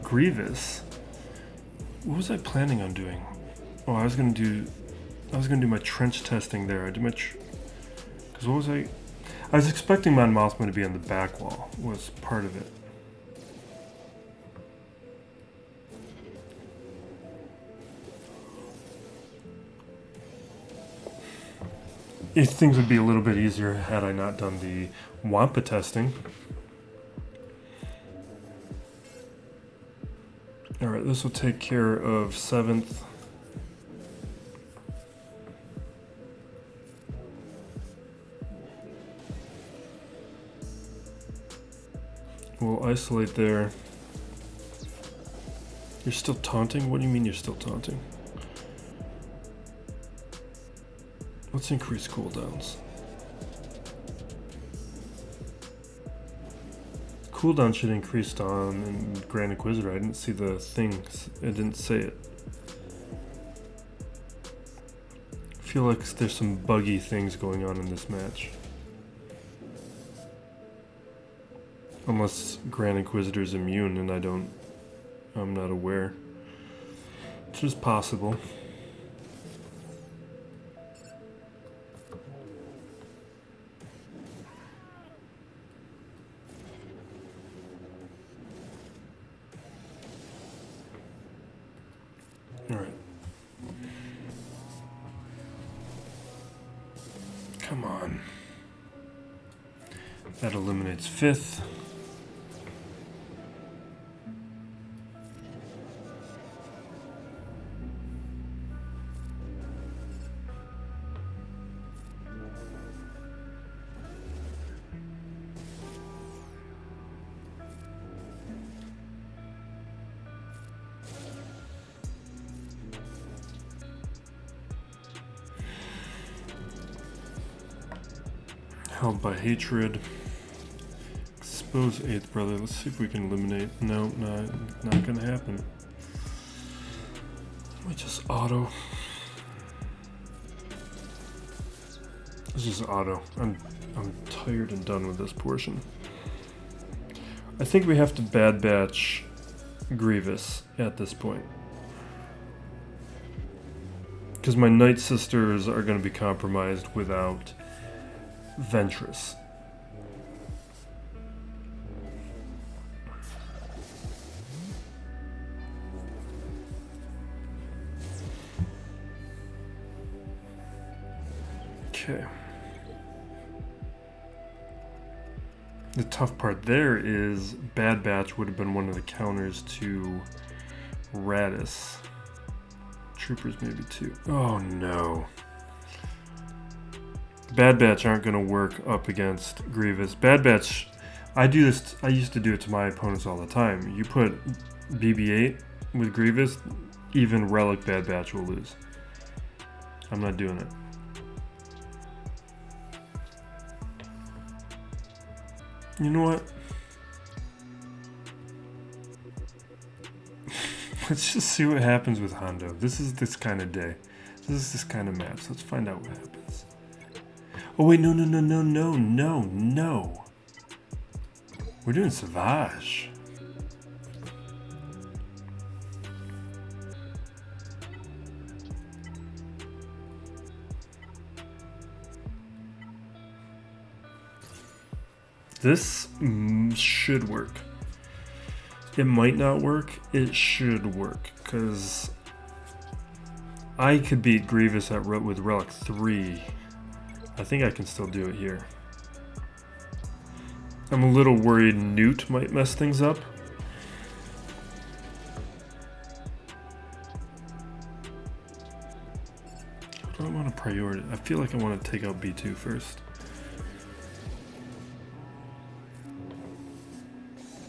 Grievous. What was I planning on doing? Oh, I was gonna do my trench testing there. I did my because what was I was expecting Mon Mothma to be on the back wall, was part of it. Things would be a little bit easier had I not done the Wampa testing. Alright, this will take care of 7th. isolate there. You're still taunting? What do you mean you're still taunting? Let's increase cooldowns. Cooldown should increase on in Grand Inquisitor. I didn't see the things. It didn't say it. I feel like there's some buggy things going on in this match. Unless Grand Inquisitor's immune and I'm not aware. Which is possible. Alright. Come on. That eliminates 5th. Held by hatred. Expose 8th brother. Let's see if we can eliminate. No, not gonna happen. Let me just auto. Let's just auto. I'm tired and done with this portion. I think we have to bad batch Grievous at this point. Because my Night Sisters are going to be compromised without Ventress. Okay. The tough part there is Bad Batch would have been one of the counters to Raddus. Troopers maybe too. Oh no. Bad Batch aren't going to work up against Grievous. Bad Batch, I used to do it to my opponents all the time. You put BB-8 with Grievous, even Relic Bad Batch will lose. I'm not doing it. You know what? Let's just see what happens with Hondo. This is this kind of day. This is this kind of match. Let's find out what happens. Oh wait, no. We're doing Savage. This should work. It might not work. It should work because I could beat Grievous with Relic 3. I think I can still do it here. I'm a little worried Newt might mess things up. What do I want to prioritize? I feel like I want to take out B2 first.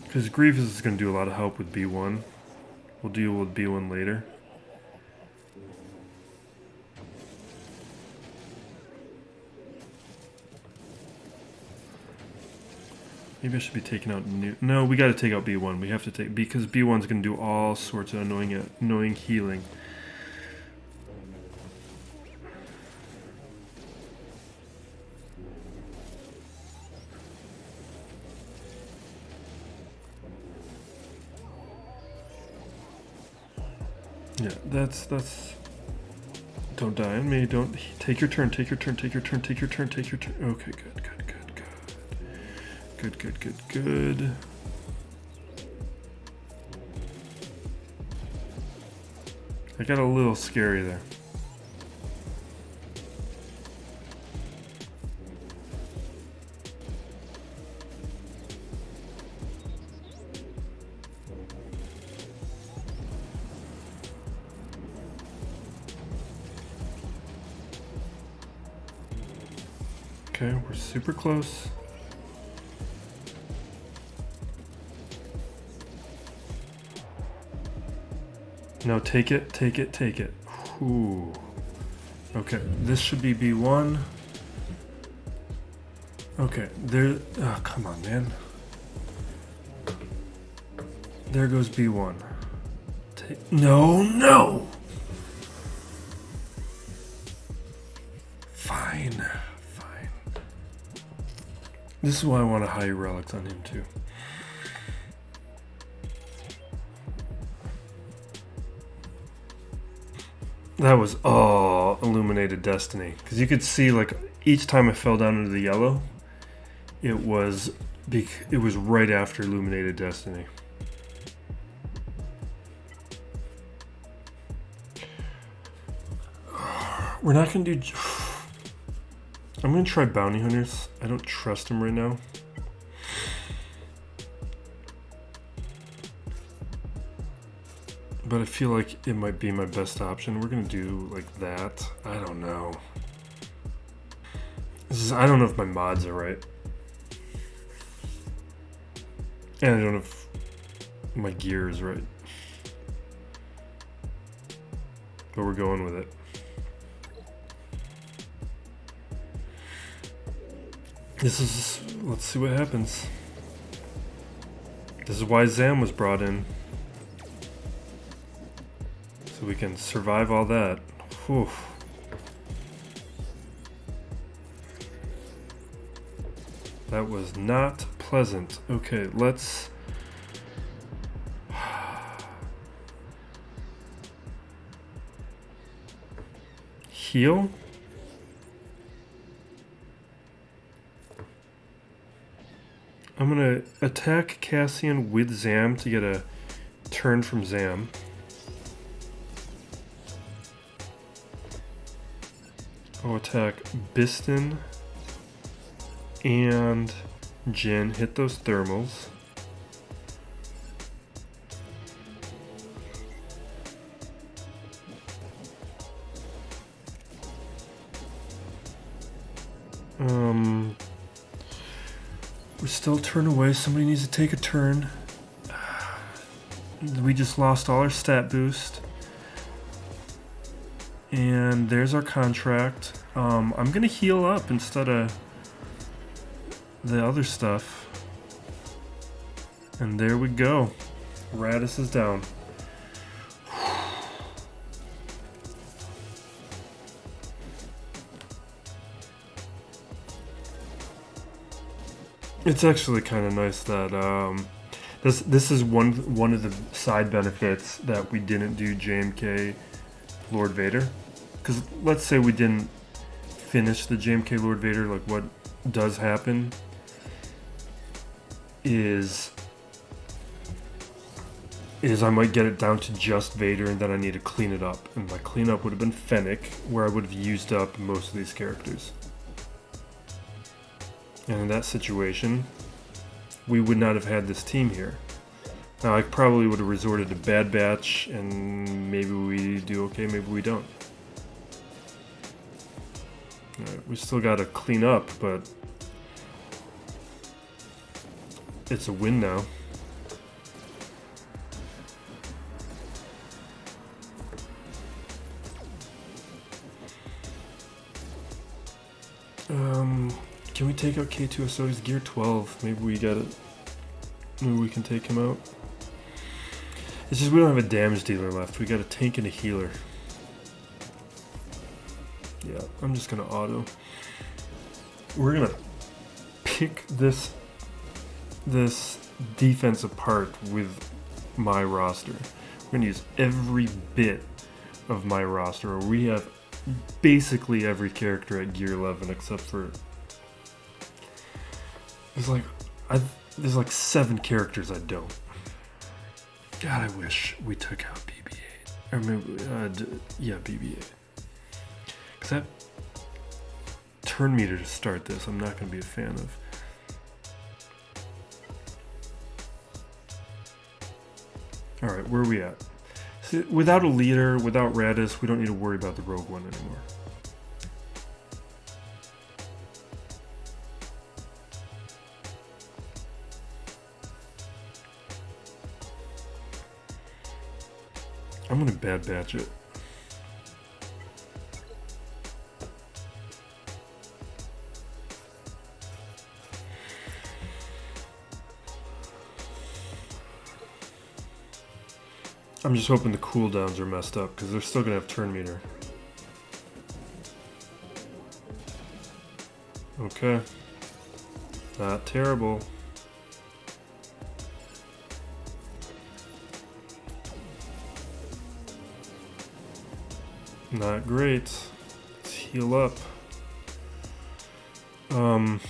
Because Grievous is going to do a lot of help with B1. We'll deal with B1 later. Maybe I should be taking out No, we got to take out B1. We have to take... Because B1's going to do all sorts of annoying healing. Yeah, that's... Don't die on me. Don't... Take your turn. Okay, good. Good. I got a little scary there. Okay, we're super close. No, take it, take it, take it. Ooh. Okay, this should be B1. Okay, there. Oh, come on, man. There goes B1. No, no! Fine, fine. This is why I want a high relics on him, too. That was all Illuminated Destiny. Because you could see, like, each time I fell down into the yellow, it was right after Illuminated Destiny. We're not going to do... I'm going to try Bounty Hunters. I don't trust him right now. But I feel like it might be my best option. We're going to do like that. I don't know. I don't know if my mods are right. And I don't know if my gear is right. But we're going with it. Let's see what happens. This is why Zam was brought in. So we can survive all that. Whew. That was not pleasant. Okay, let's... heal? I'm gonna attack Cassian with Zam to get a turn from Zam. I'll attack Biston and Jin, hit those thermals. We're still turn away. Somebody needs to take a turn. We just lost all our stat boost. And there's our contract. I'm gonna heal up instead of the other stuff. And there we go. Raddus is down. It's actually kind of nice that this is one of the side benefits that we didn't do JMK Lord Vader, because let's say we didn't finish the JMK Lord Vader, like what does happen is I might get it down to just Vader and then I need to clean it up, and my cleanup would have been Fennec, where I would have used up most of these characters. And in that situation, we would not have had this team here. Now, I probably would have resorted to Bad Batch, and maybe we do okay, maybe we don't. Alright, we still gotta clean up, but it's a win now. Can we take out K2SO? He's gear 12. Maybe we got it. Maybe we can take him out. It's just we don't have a damage dealer left. We got a tank and a healer. Yeah, I'm just gonna auto. We're gonna pick this defense apart with my roster. We're gonna use every bit of my roster. We have basically every character at gear 11 except for there's like 7 characters I don't. God, I wish we took out BB-8 or maybe yeah, BB-8, because that turn meter to start this I'm not going to be a fan of. All right, where are we at? See, without a leader, without Raddus, we don't need to worry about the Rogue One anymore. I'm gonna bad batch it. I'm just hoping the cooldowns are messed up because they're still gonna have turn meter. Okay. Not terrible. Not great. Let's heal up. I'm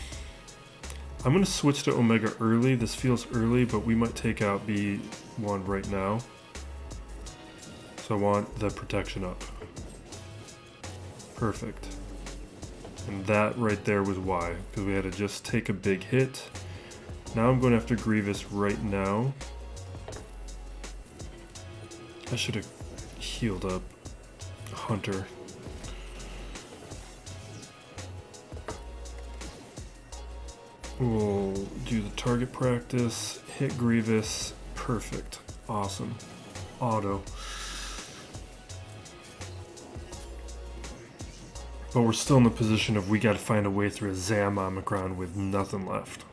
gonna switch to Omega early. This feels early, but we might take out B1 right now. So I want the protection up. Perfect. And that right there was why, because we had to just take a big hit. Now I'm going after Grievous right now. I should have healed up Hunter. We'll do the target practice, hit Grievous, perfect, awesome, auto. But we're still in the position of we gotta find a way through a Zam Omicron with nothing left.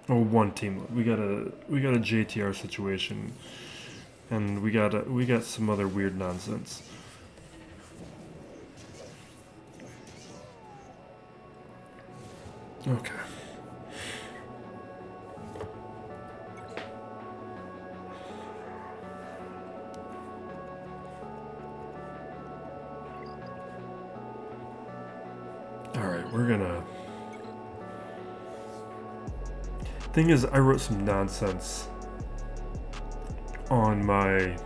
Oh, one team left. We got a JTR situation, and we got some other weird nonsense. Okay. Alright, we're gonna... Thing is, I wrote some nonsense on my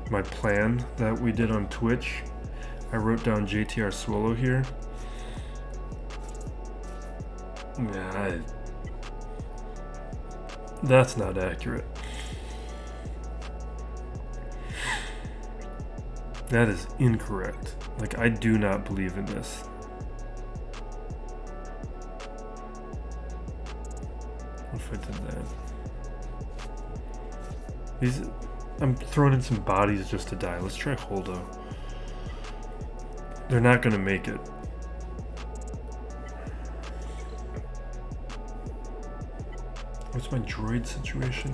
plan that we did on Twitch. I wrote down JTR Swolo here. Yeah, that's not accurate. That is incorrect. Like, I do not believe in this. What if I did that? I'm throwing in some bodies just to die. Let's try HONDO. They're not gonna make it. What's my droid situation?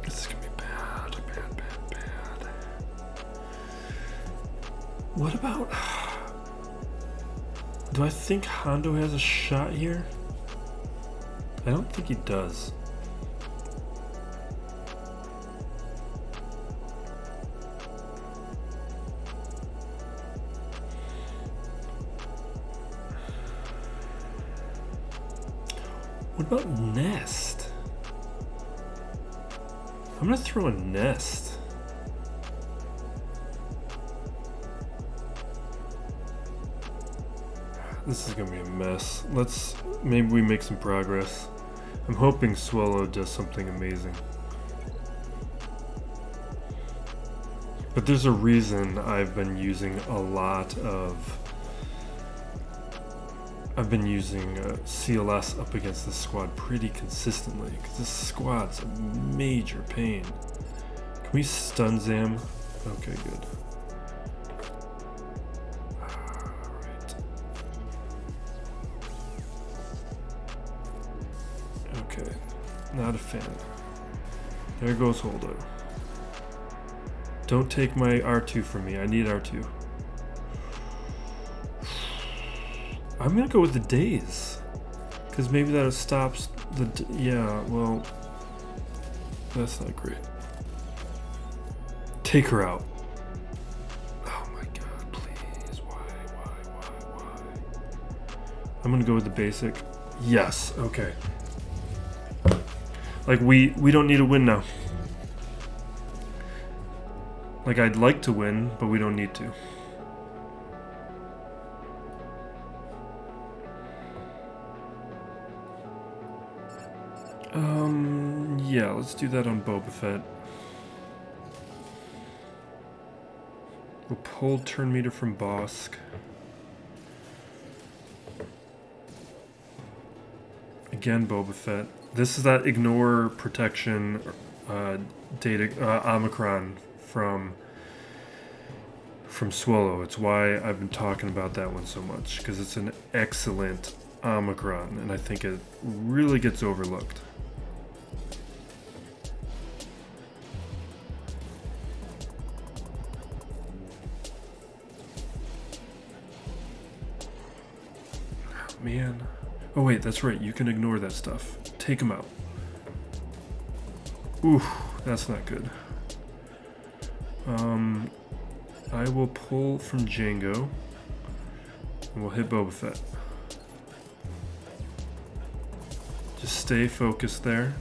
This is gonna be bad. What about... Do I think Hondo has a shot here? I don't think he does. What about Nest? I'm gonna throw a Nest. This is gonna be a mess. Maybe we make some progress. I'm hoping Swolo does something amazing. But there's a reason I've been using CLS up against this squad pretty consistently, because this squad's a major pain. Can we stun Zam? Okay, good. Alright. Okay, not a fan. There goes HONDO. Don't take my R2 from me, I need R2. I'm gonna go with the days, because maybe that stops the... Yeah, well, that's not great. Take her out. Oh my god, please, why? I'm gonna go with the basic. Yes, okay. Like, we don't need a win now. Like, I'd like to win, but we don't need to. Yeah, let's do that on Boba Fett. We'll pull turn meter from Bosk. Again, Boba Fett. This is that ignore protection data Omicron from Swolo. It's why I've been talking about that one so much, because it's an excellent Omicron, and I think it really gets overlooked. Oh, man. Oh wait, that's right, you can ignore that stuff. Take them out. Ooh, that's not good. I will pull from Django, and we'll hit Boba Fett. Just stay focused there.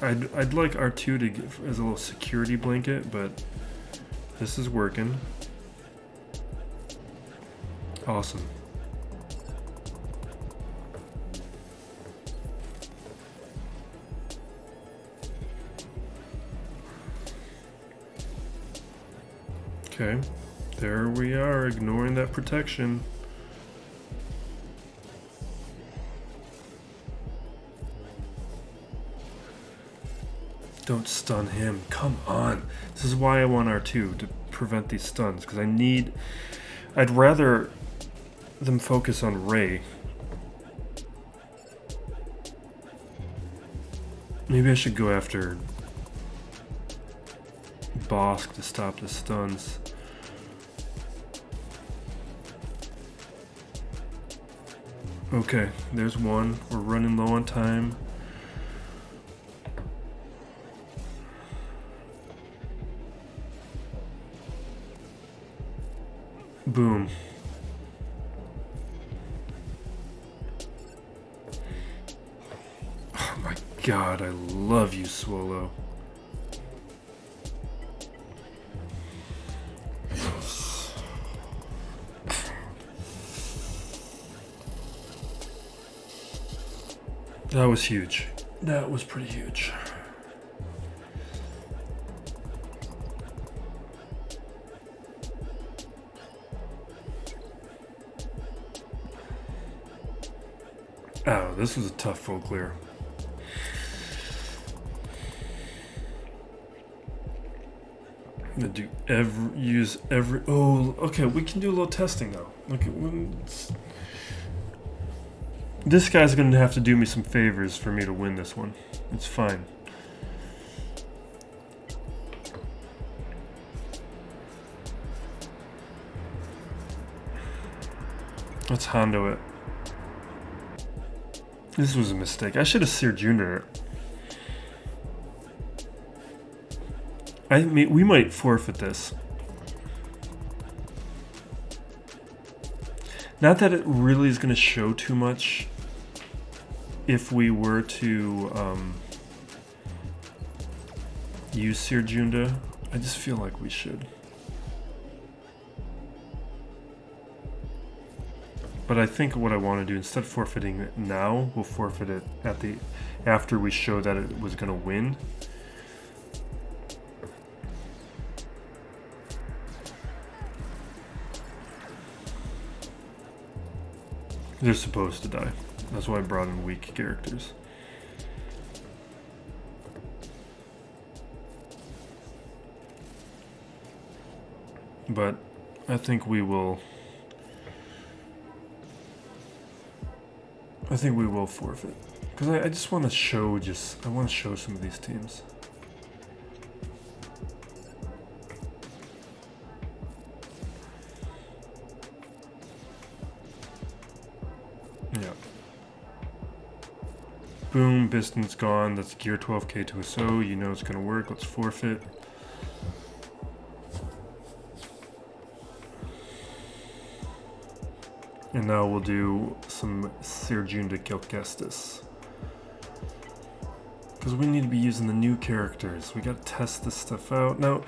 I'd like R2 to give as a little security blanket, but this is working. Awesome. Okay, there we are, ignoring that protection. Don't stun him, come on. This is why I want R2, to prevent these stuns, because I'd rather them focus on Rey. Maybe I should go after Bosk to stop the stuns. Okay, there's one. We're running low on time. Boom. Oh my god, I love you, Swolo. That was huge. That was pretty huge. Oh, this was a tough full clear. I'm gonna use every. Oh, okay. We can do a little testing now. Look at this guy's gonna have to do me some favors for me to win this one. It's fine. Let's Hondo it. This was a mistake. I should have Cere Junda it. I mean, we might forfeit this. Not that it really is going to show too much if we were to use Cere Junda. I just feel like we should. But I think what I want to do, instead of forfeiting it now, we'll forfeit it at after we show that it was going to win. They're supposed to die. That's why I brought in weak characters. But I think we will... forfeit. Because I just want to show I want to show some of these teams. Yeah. Boom, Biston's gone. That's gear 12k to a SO. You know it's going to work. Let's forfeit. And now we'll do some Cere Junda kill Kestis. Because we need to be using the new characters. We got to test this stuff out. Now,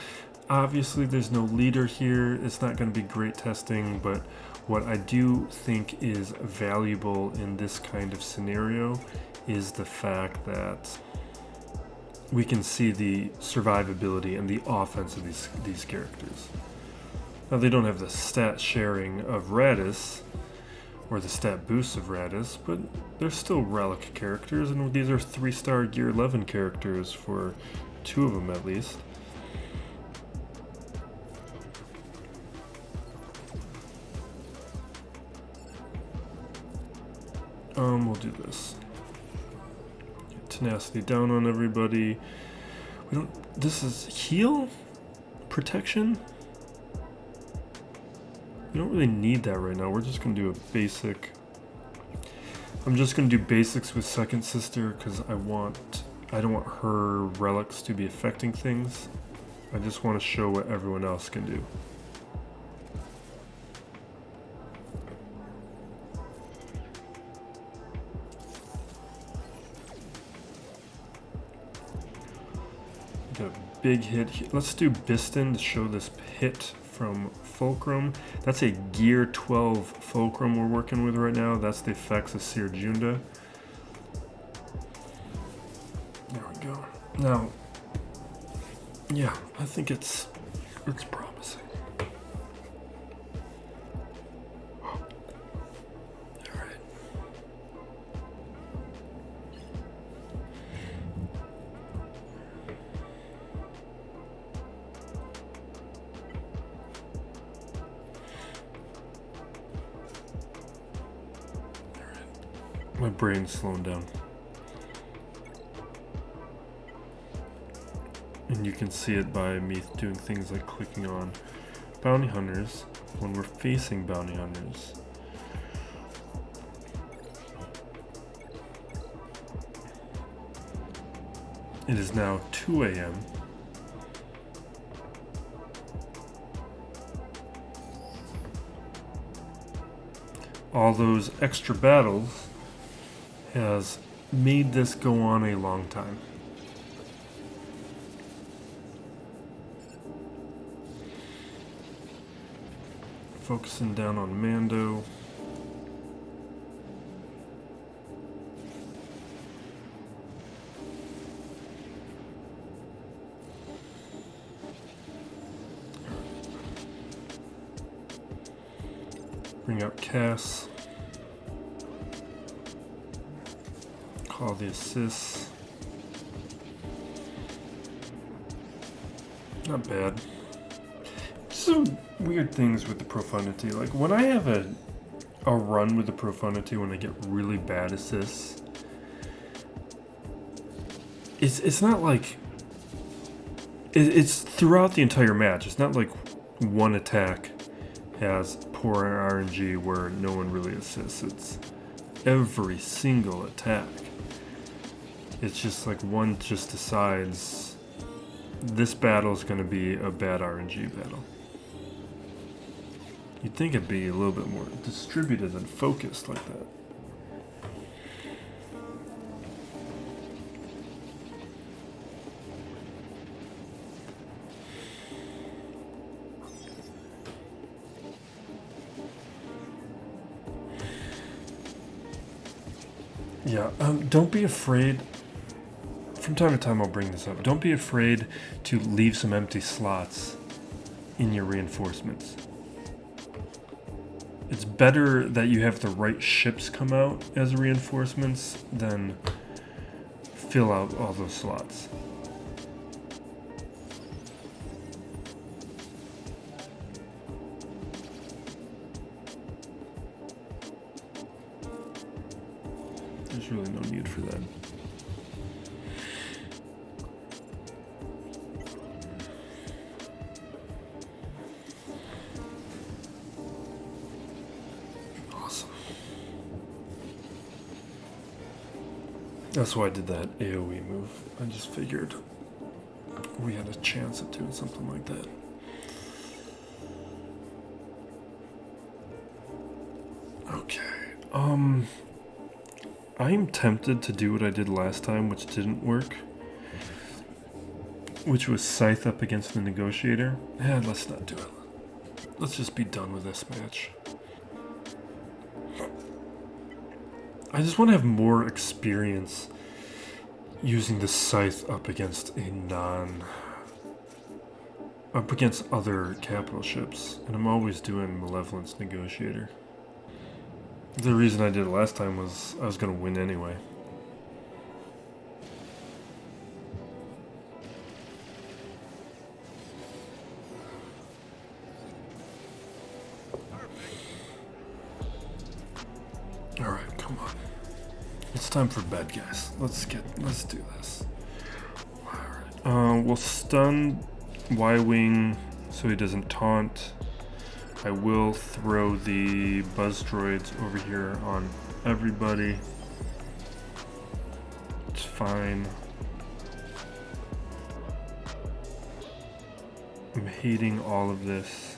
obviously there's no leader here. It's not going to be great testing, but what I do think is valuable in this kind of scenario is the fact that we can see the survivability and the offense of these characters. Now, they don't have the stat sharing of Raddus, or the stat boosts of Raddus, but they're still relic characters, and these are 3-star Gear 11 characters for 2 of them at least. We'll do this. Get tenacity down on everybody. We don't. This is heal? Protection? We don't really need that right now. We're just gonna do a basic. I'm just gonna do basics with Second Sister because I don't want her relics to be affecting things. I just want to show what everyone else can do. Got a big hit. Let's do Biston to show this hit from Fulcrum. That's a Gear 12 Fulcrum we're working with right now. That's the effects of Cere Junda. There we go. Now, yeah, I think it's promising. My brain's slowing down. And you can see it by me doing things like clicking on bounty hunters when we're facing bounty hunters. It is now 2 a.m. All those extra battles has made this go on a long time. Focusing down on Mando. Bring out Cass. Call the assists. Not bad. Some weird things with the Profundity. Like when I have a run with the Profundity when I get really bad assists, it's not like it's throughout the entire match. It's not like one attack has poor RNG where no one really assists. It's every single attack. It's just like one just decides this battle is going to be a bad RNG battle. You'd think it'd be a little bit more distributed and focused like that. Yeah, don't be afraid. From time to time I'll bring this up. Don't be afraid to leave some empty slots in your reinforcements. It's better that you have the right ships come out as reinforcements than fill out all those slots. There's really no need for that. That's why I did that AoE move. I just figured we had a chance of doing something like that. Okay. I'm tempted to do what I did last time, which didn't work. Which was Scythe up against the Negotiator. Let's not do it. Let's just be done with this match. I just want to have more experience using the Scythe up against up against other capital ships, and I'm always doing Malevolence Negotiator. The reason I did it last time was I was going to win anyway. Alright, come on. It's time for bed, guys. Let's do this. Alright. We'll stun Y-Wing so he doesn't taunt. I will throw the buzz droids over here on everybody. It's fine. I'm hating all of this.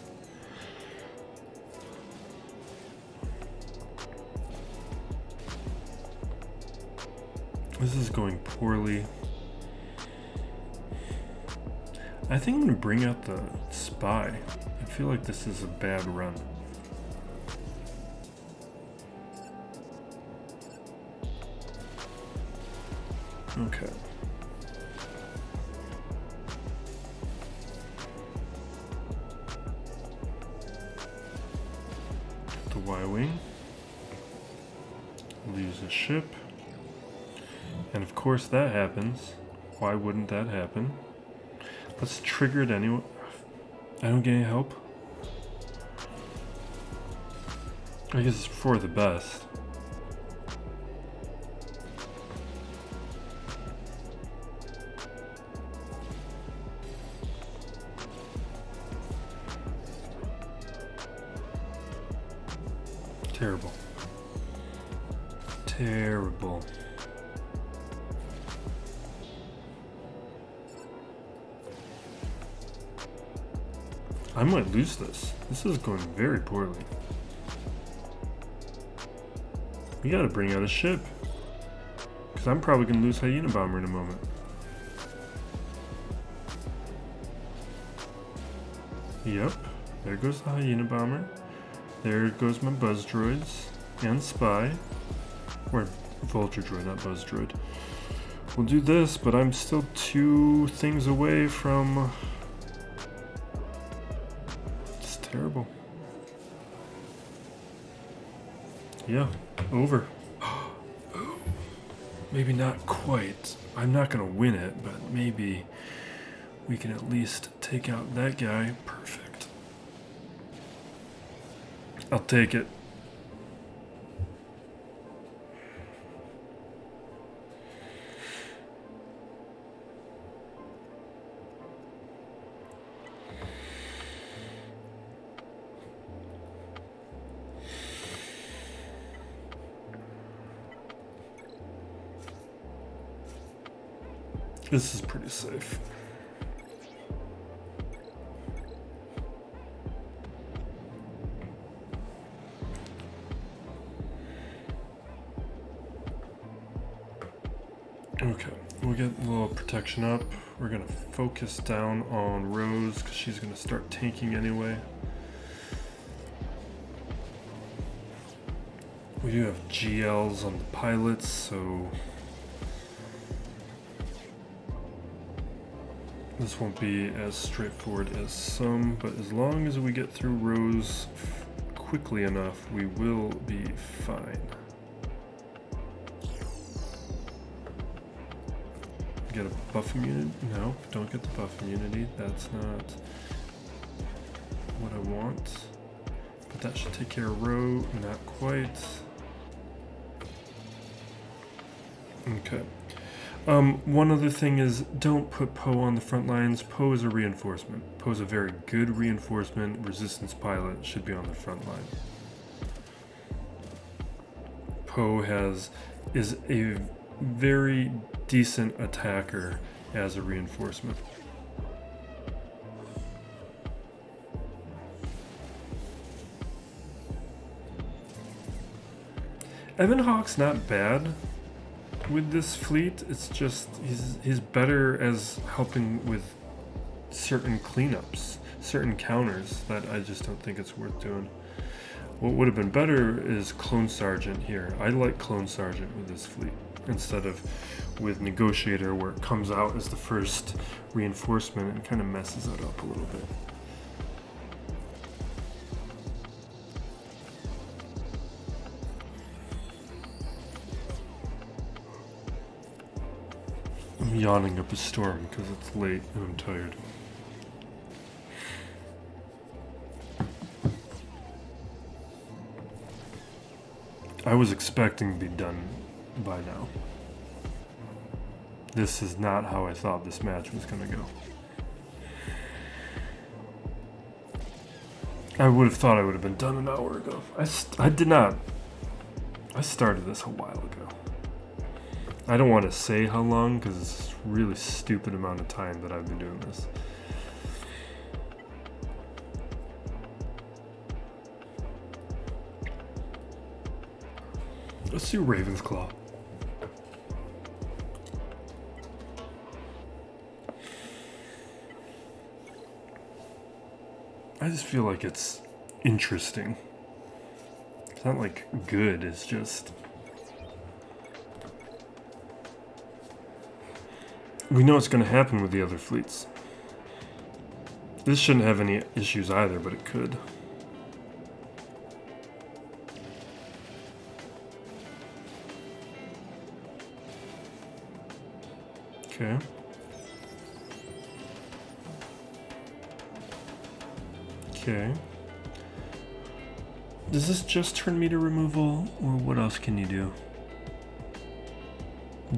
This is going poorly. I think I'm gonna bring out the spy. I feel like this is a bad run. Okay. The Y-Wing. Leaves a ship. And of course that happens. Why wouldn't that happen? Let's trigger it anyway. I don't get any help. I guess it's for the best. Terrible. Terrible. I might lose this. This is going very poorly. We gotta bring out a ship. Because I'm probably gonna lose Hyena Bomber in a moment. Yep. There goes the Hyena Bomber. There goes my Buzz Droids. And Spy. Or Vulture Droid, not Buzz Droid. We'll do this, but I'm still 2 things away from... Terrible. Yeah, over. Maybe not quite. I'm not gonna win it, but maybe we can at least take out that guy. Perfect. I'll take it. This is pretty safe. Okay, we'll get a little protection up. We're gonna focus down on Rose because she's gonna start tanking anyway. We do have GLs on the pilots, so this won't be as straightforward as some, but as long as we get through Rose quickly enough, we will be fine. Get a buff immunity? No, don't get the buff immunity. That's not what I want. But that should take care of Roe. Not quite. Okay. One other thing is, don't put Poe on the front lines. Poe is a reinforcement. Poe is a very good reinforcement. Resistance pilot should be on the front line. Poe is a very decent attacker as a reinforcement. Evan Hawke's not bad with this fleet. It's just he's better as helping with certain cleanups, certain counters that I just don't think it's worth doing. What would have been better is Clone Sergeant here. I like Clone Sergeant with this fleet instead of with Negotiator, where it comes out as the first reinforcement and kind of messes it up a little bit. I'm yawning up a storm because it's late and I'm tired. I was expecting to be done by now. This is not how I thought this match was going to go. I would have thought I would have been done an hour ago. I did not. I started this a while ago. I don't want to say how long because it's a really stupid amount of time that I've been doing this. Let's do Raven's Claw. I just feel like it's interesting. It's not like good, it's just... We know what's going to happen with the other fleets. This shouldn't have any issues either, but it could. Okay. Okay. Does this just turn me to removal, or what else can you do?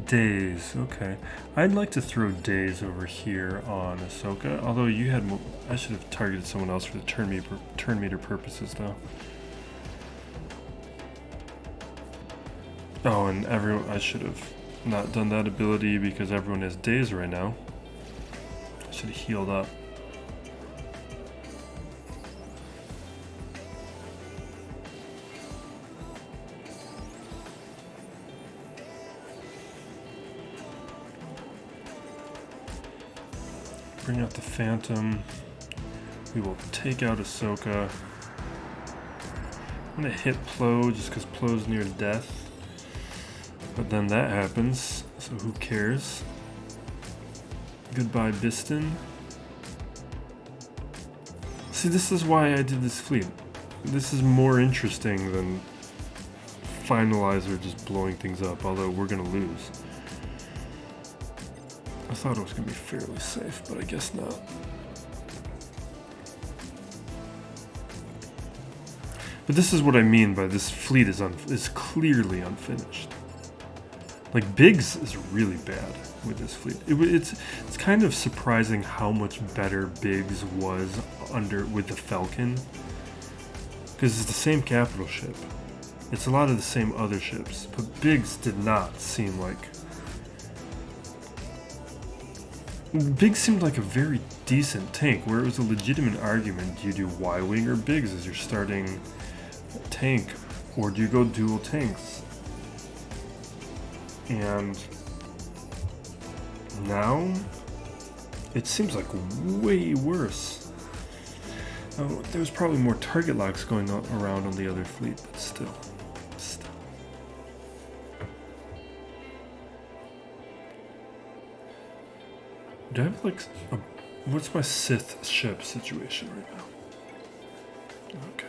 Daze, okay. I'd like to throw Daze over here on Ahsoka, although you had more, I should have targeted someone else for the turn meter purposes though. Oh, and I should have not done that ability because everyone has Daze right now. I should have healed up. Bring out the Phantom. We will take out Ahsoka. I'm gonna hit Plo just because Plo's near death. But then that happens, so who cares? Goodbye, Biston. See, this is why I did this fleet. This is more interesting than Finalizer just blowing things up, although we're gonna lose. I thought it was going to be fairly safe, but I guess not. But this is what I mean by this fleet is clearly unfinished. Like, Biggs is really bad with this fleet. It's kind of surprising how much better Biggs was with the Falcon. Because it's the same capital ship. It's a lot of the same other ships. But Biggs did not seem like... Biggs seemed like a very decent tank, where it was a legitimate argument. Do you do Y-Wing or Biggs as your starting tank? Or do you go dual tanks? And now it seems like way worse. Oh, there's probably more target locks going around on the other fleet, but still. Do I have like what's my Sith ship situation right now? Okay.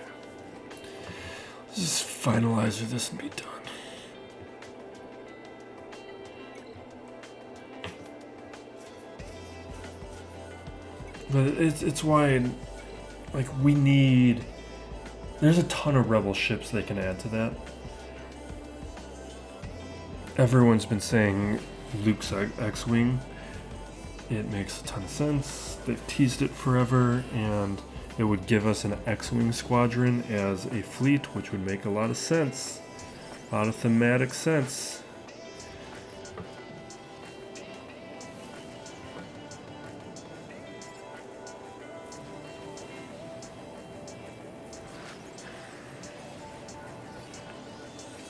Let's just finalize this and be done. But it's why, like, we need... There's a ton of rebel ships they can add to that. Everyone's been saying Luke's X-Wing. It makes a ton of sense. They've teased it forever, and it would give us an X-Wing squadron as a fleet, which would make a lot of sense. A lot of thematic sense.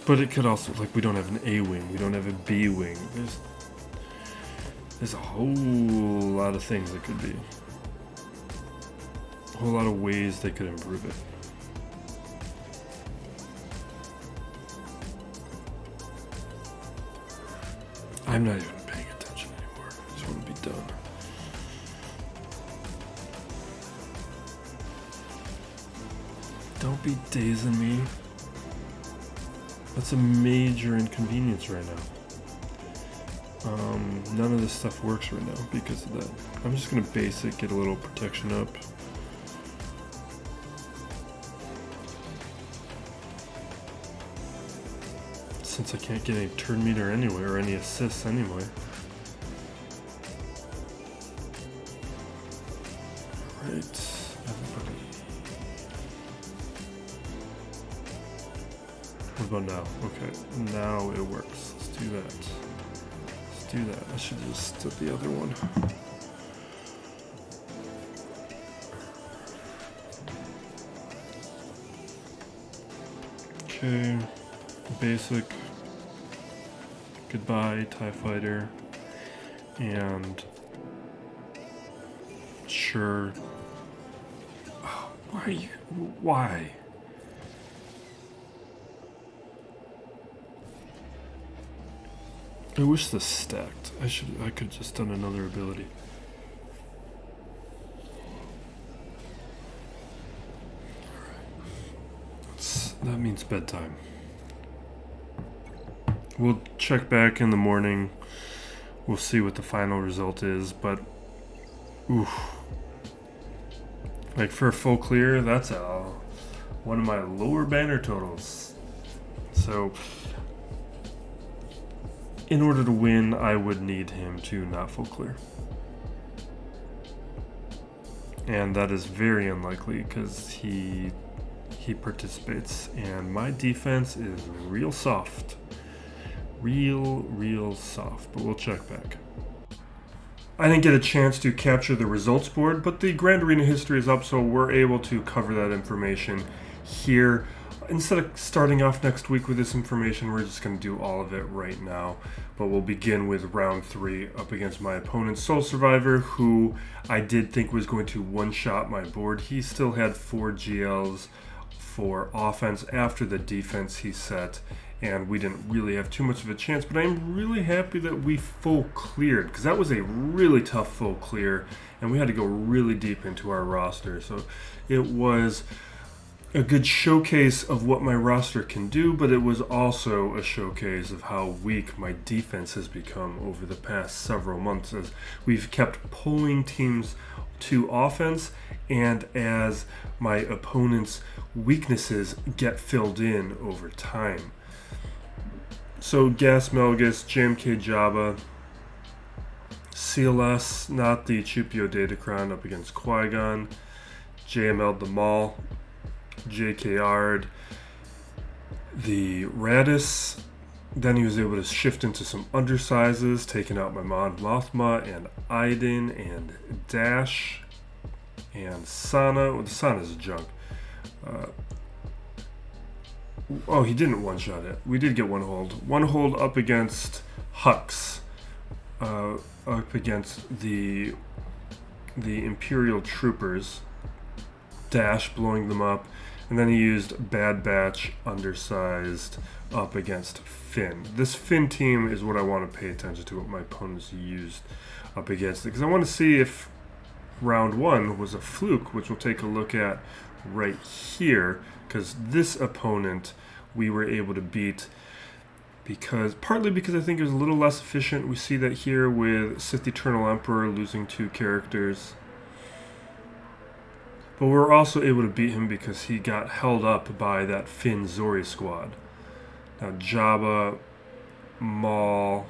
But it could also, like, we don't have an A-Wing, we don't have a B-Wing. There's a whole lot of things it could be. A whole lot of ways they could improve it. I'm not even paying attention anymore. I just want to be done. Don't be dazing me. That's a major inconvenience right now. None of this stuff works right now because of that. I'm just gonna basic, get a little protection up. Since I can't get any turn meter anyway, or any assists anyway. Right, everybody. What about now? Okay, now it works. Let's do that. Let's do that. I should just do the other one. Okay, basic. Goodbye, TIE Fighter. And sure. Oh, why are you? Why? I wish this stacked. I could just done another ability. That means bedtime. We'll check back in the morning. We'll see what the final result is, but oof. Like for a full clear, that's one of my lower banner totals. So in order to win, I would need him to not full clear. And that is very unlikely because he participates, and my defense is real soft. Real soft, but we'll check back. I didn't get a chance to capture the results board, but the Grand Arena history is up, so we're able to cover that information here. Instead of starting off next week with this information, we're just going to do all of it right now. But we'll begin with round 3 up against my opponent, Soul Survivor, who I did think was going to one-shot my board. He still had 4 GLs for offense after the defense he set, and we didn't really have too much of a chance, but I'm really happy that we full cleared, because that was a really tough full clear, and we had to go really deep into our roster. So it was a good showcase of what my roster can do, but it was also a showcase of how weak my defense has become over the past several months as we've kept pulling teams to offense, and as my opponent's weaknesses get filled in over time. So Gas MALGUS, JMK Jabba, CLS, not the Chewpio Datacron up against Qui-Gon, JML the Maul, JKR'd the Raddus. Then he was able to shift into some undersizes, taking out my Mon Mothma and Iden and Dash and Sana. Well, the Sana's junk. Oh, he didn't one-shot it. We did get one hold. One hold up against Hux. Up against the Imperial Troopers. Dash blowing them up. And then he used Bad Batch undersized up against Finn. This Finn team is what I want to pay attention to, what my opponents used up against it. Because I want to see if round 1 was a fluke, which we'll take a look at right here. Because this opponent we were able to beat partly because I think it was a little less efficient. We see that here with Sith Eternal Emperor losing 2 characters. But we were also able to beat him because he got held up by that Finn Zori squad. Now Jabba, Maul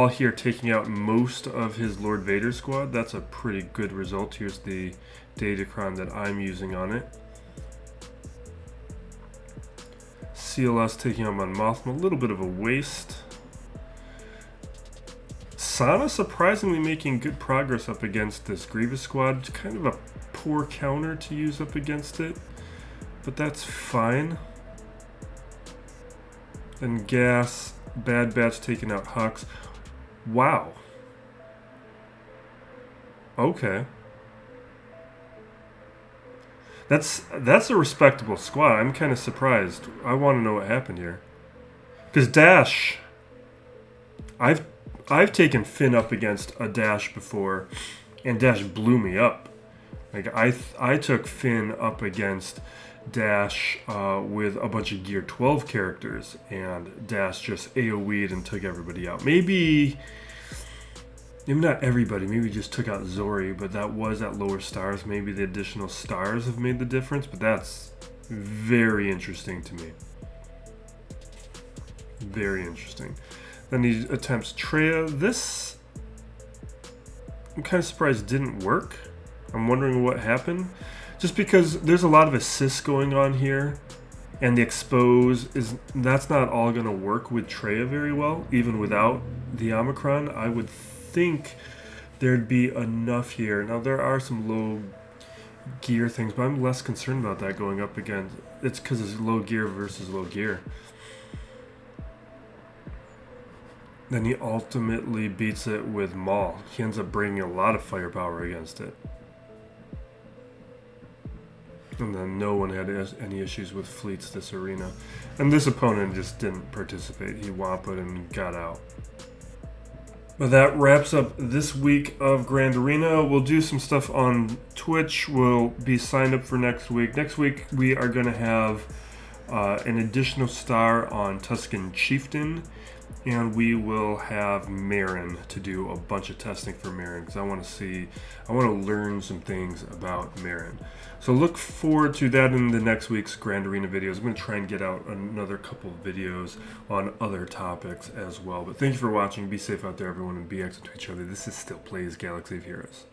here taking out most of his Lord Vader squad. That's a pretty good result. Here's the Datacron that I'm using on it. CLS taking out Mon Mothma, a little bit of a waste. Sana surprisingly making good progress up against this Grievous squad. It's kind of a poor counter to use up against it, but that's fine. And Gas, Bad Batch taking out Hux. Wow. Okay. That's a respectable squad. I'm kind of surprised. I want to know what happened here. Because Dash, I've taken Finn up against a Dash before, and Dash blew me up. Like I took Finn up against Dash with a bunch of Gear 12 characters, and Dash just AoE'd and took everybody out. Maybe not everybody, maybe just took out Zori, but that was at lower stars. Maybe the additional stars have made the difference, but that's very interesting to me. Very interesting. Then he attempts Traya. This, I'm kind of surprised didn't work. I'm wondering what happened. Just because there's a lot of assists going on here, and the expose that's not all going to work with Traya very well, even without the Omicron. I would think there'd be enough here. Now there are some low gear things, but I'm less concerned about that going up again. It's because it's low gear versus low gear. Then he ultimately beats it with Maul. He ends up bringing a lot of firepower against it. And then no one had any issues with fleets this arena. And this opponent just didn't participate. He wampa'd and got out. But that wraps up this week of Grand Arena. We'll do some stuff on Twitch. We'll be signed up for next week. Next week we are going to have an additional star on Tusken Chieftain. And we will have Marin to do a bunch of testing for Marin, because I want to learn some things about Marin. So look forward to that in the next week's Grand Arena videos. I'm going to try and get out another couple of videos on other topics as well. But thank you for watching. Be safe out there, everyone, and be excellent to each other. This is Still Plays Galaxy of Heroes.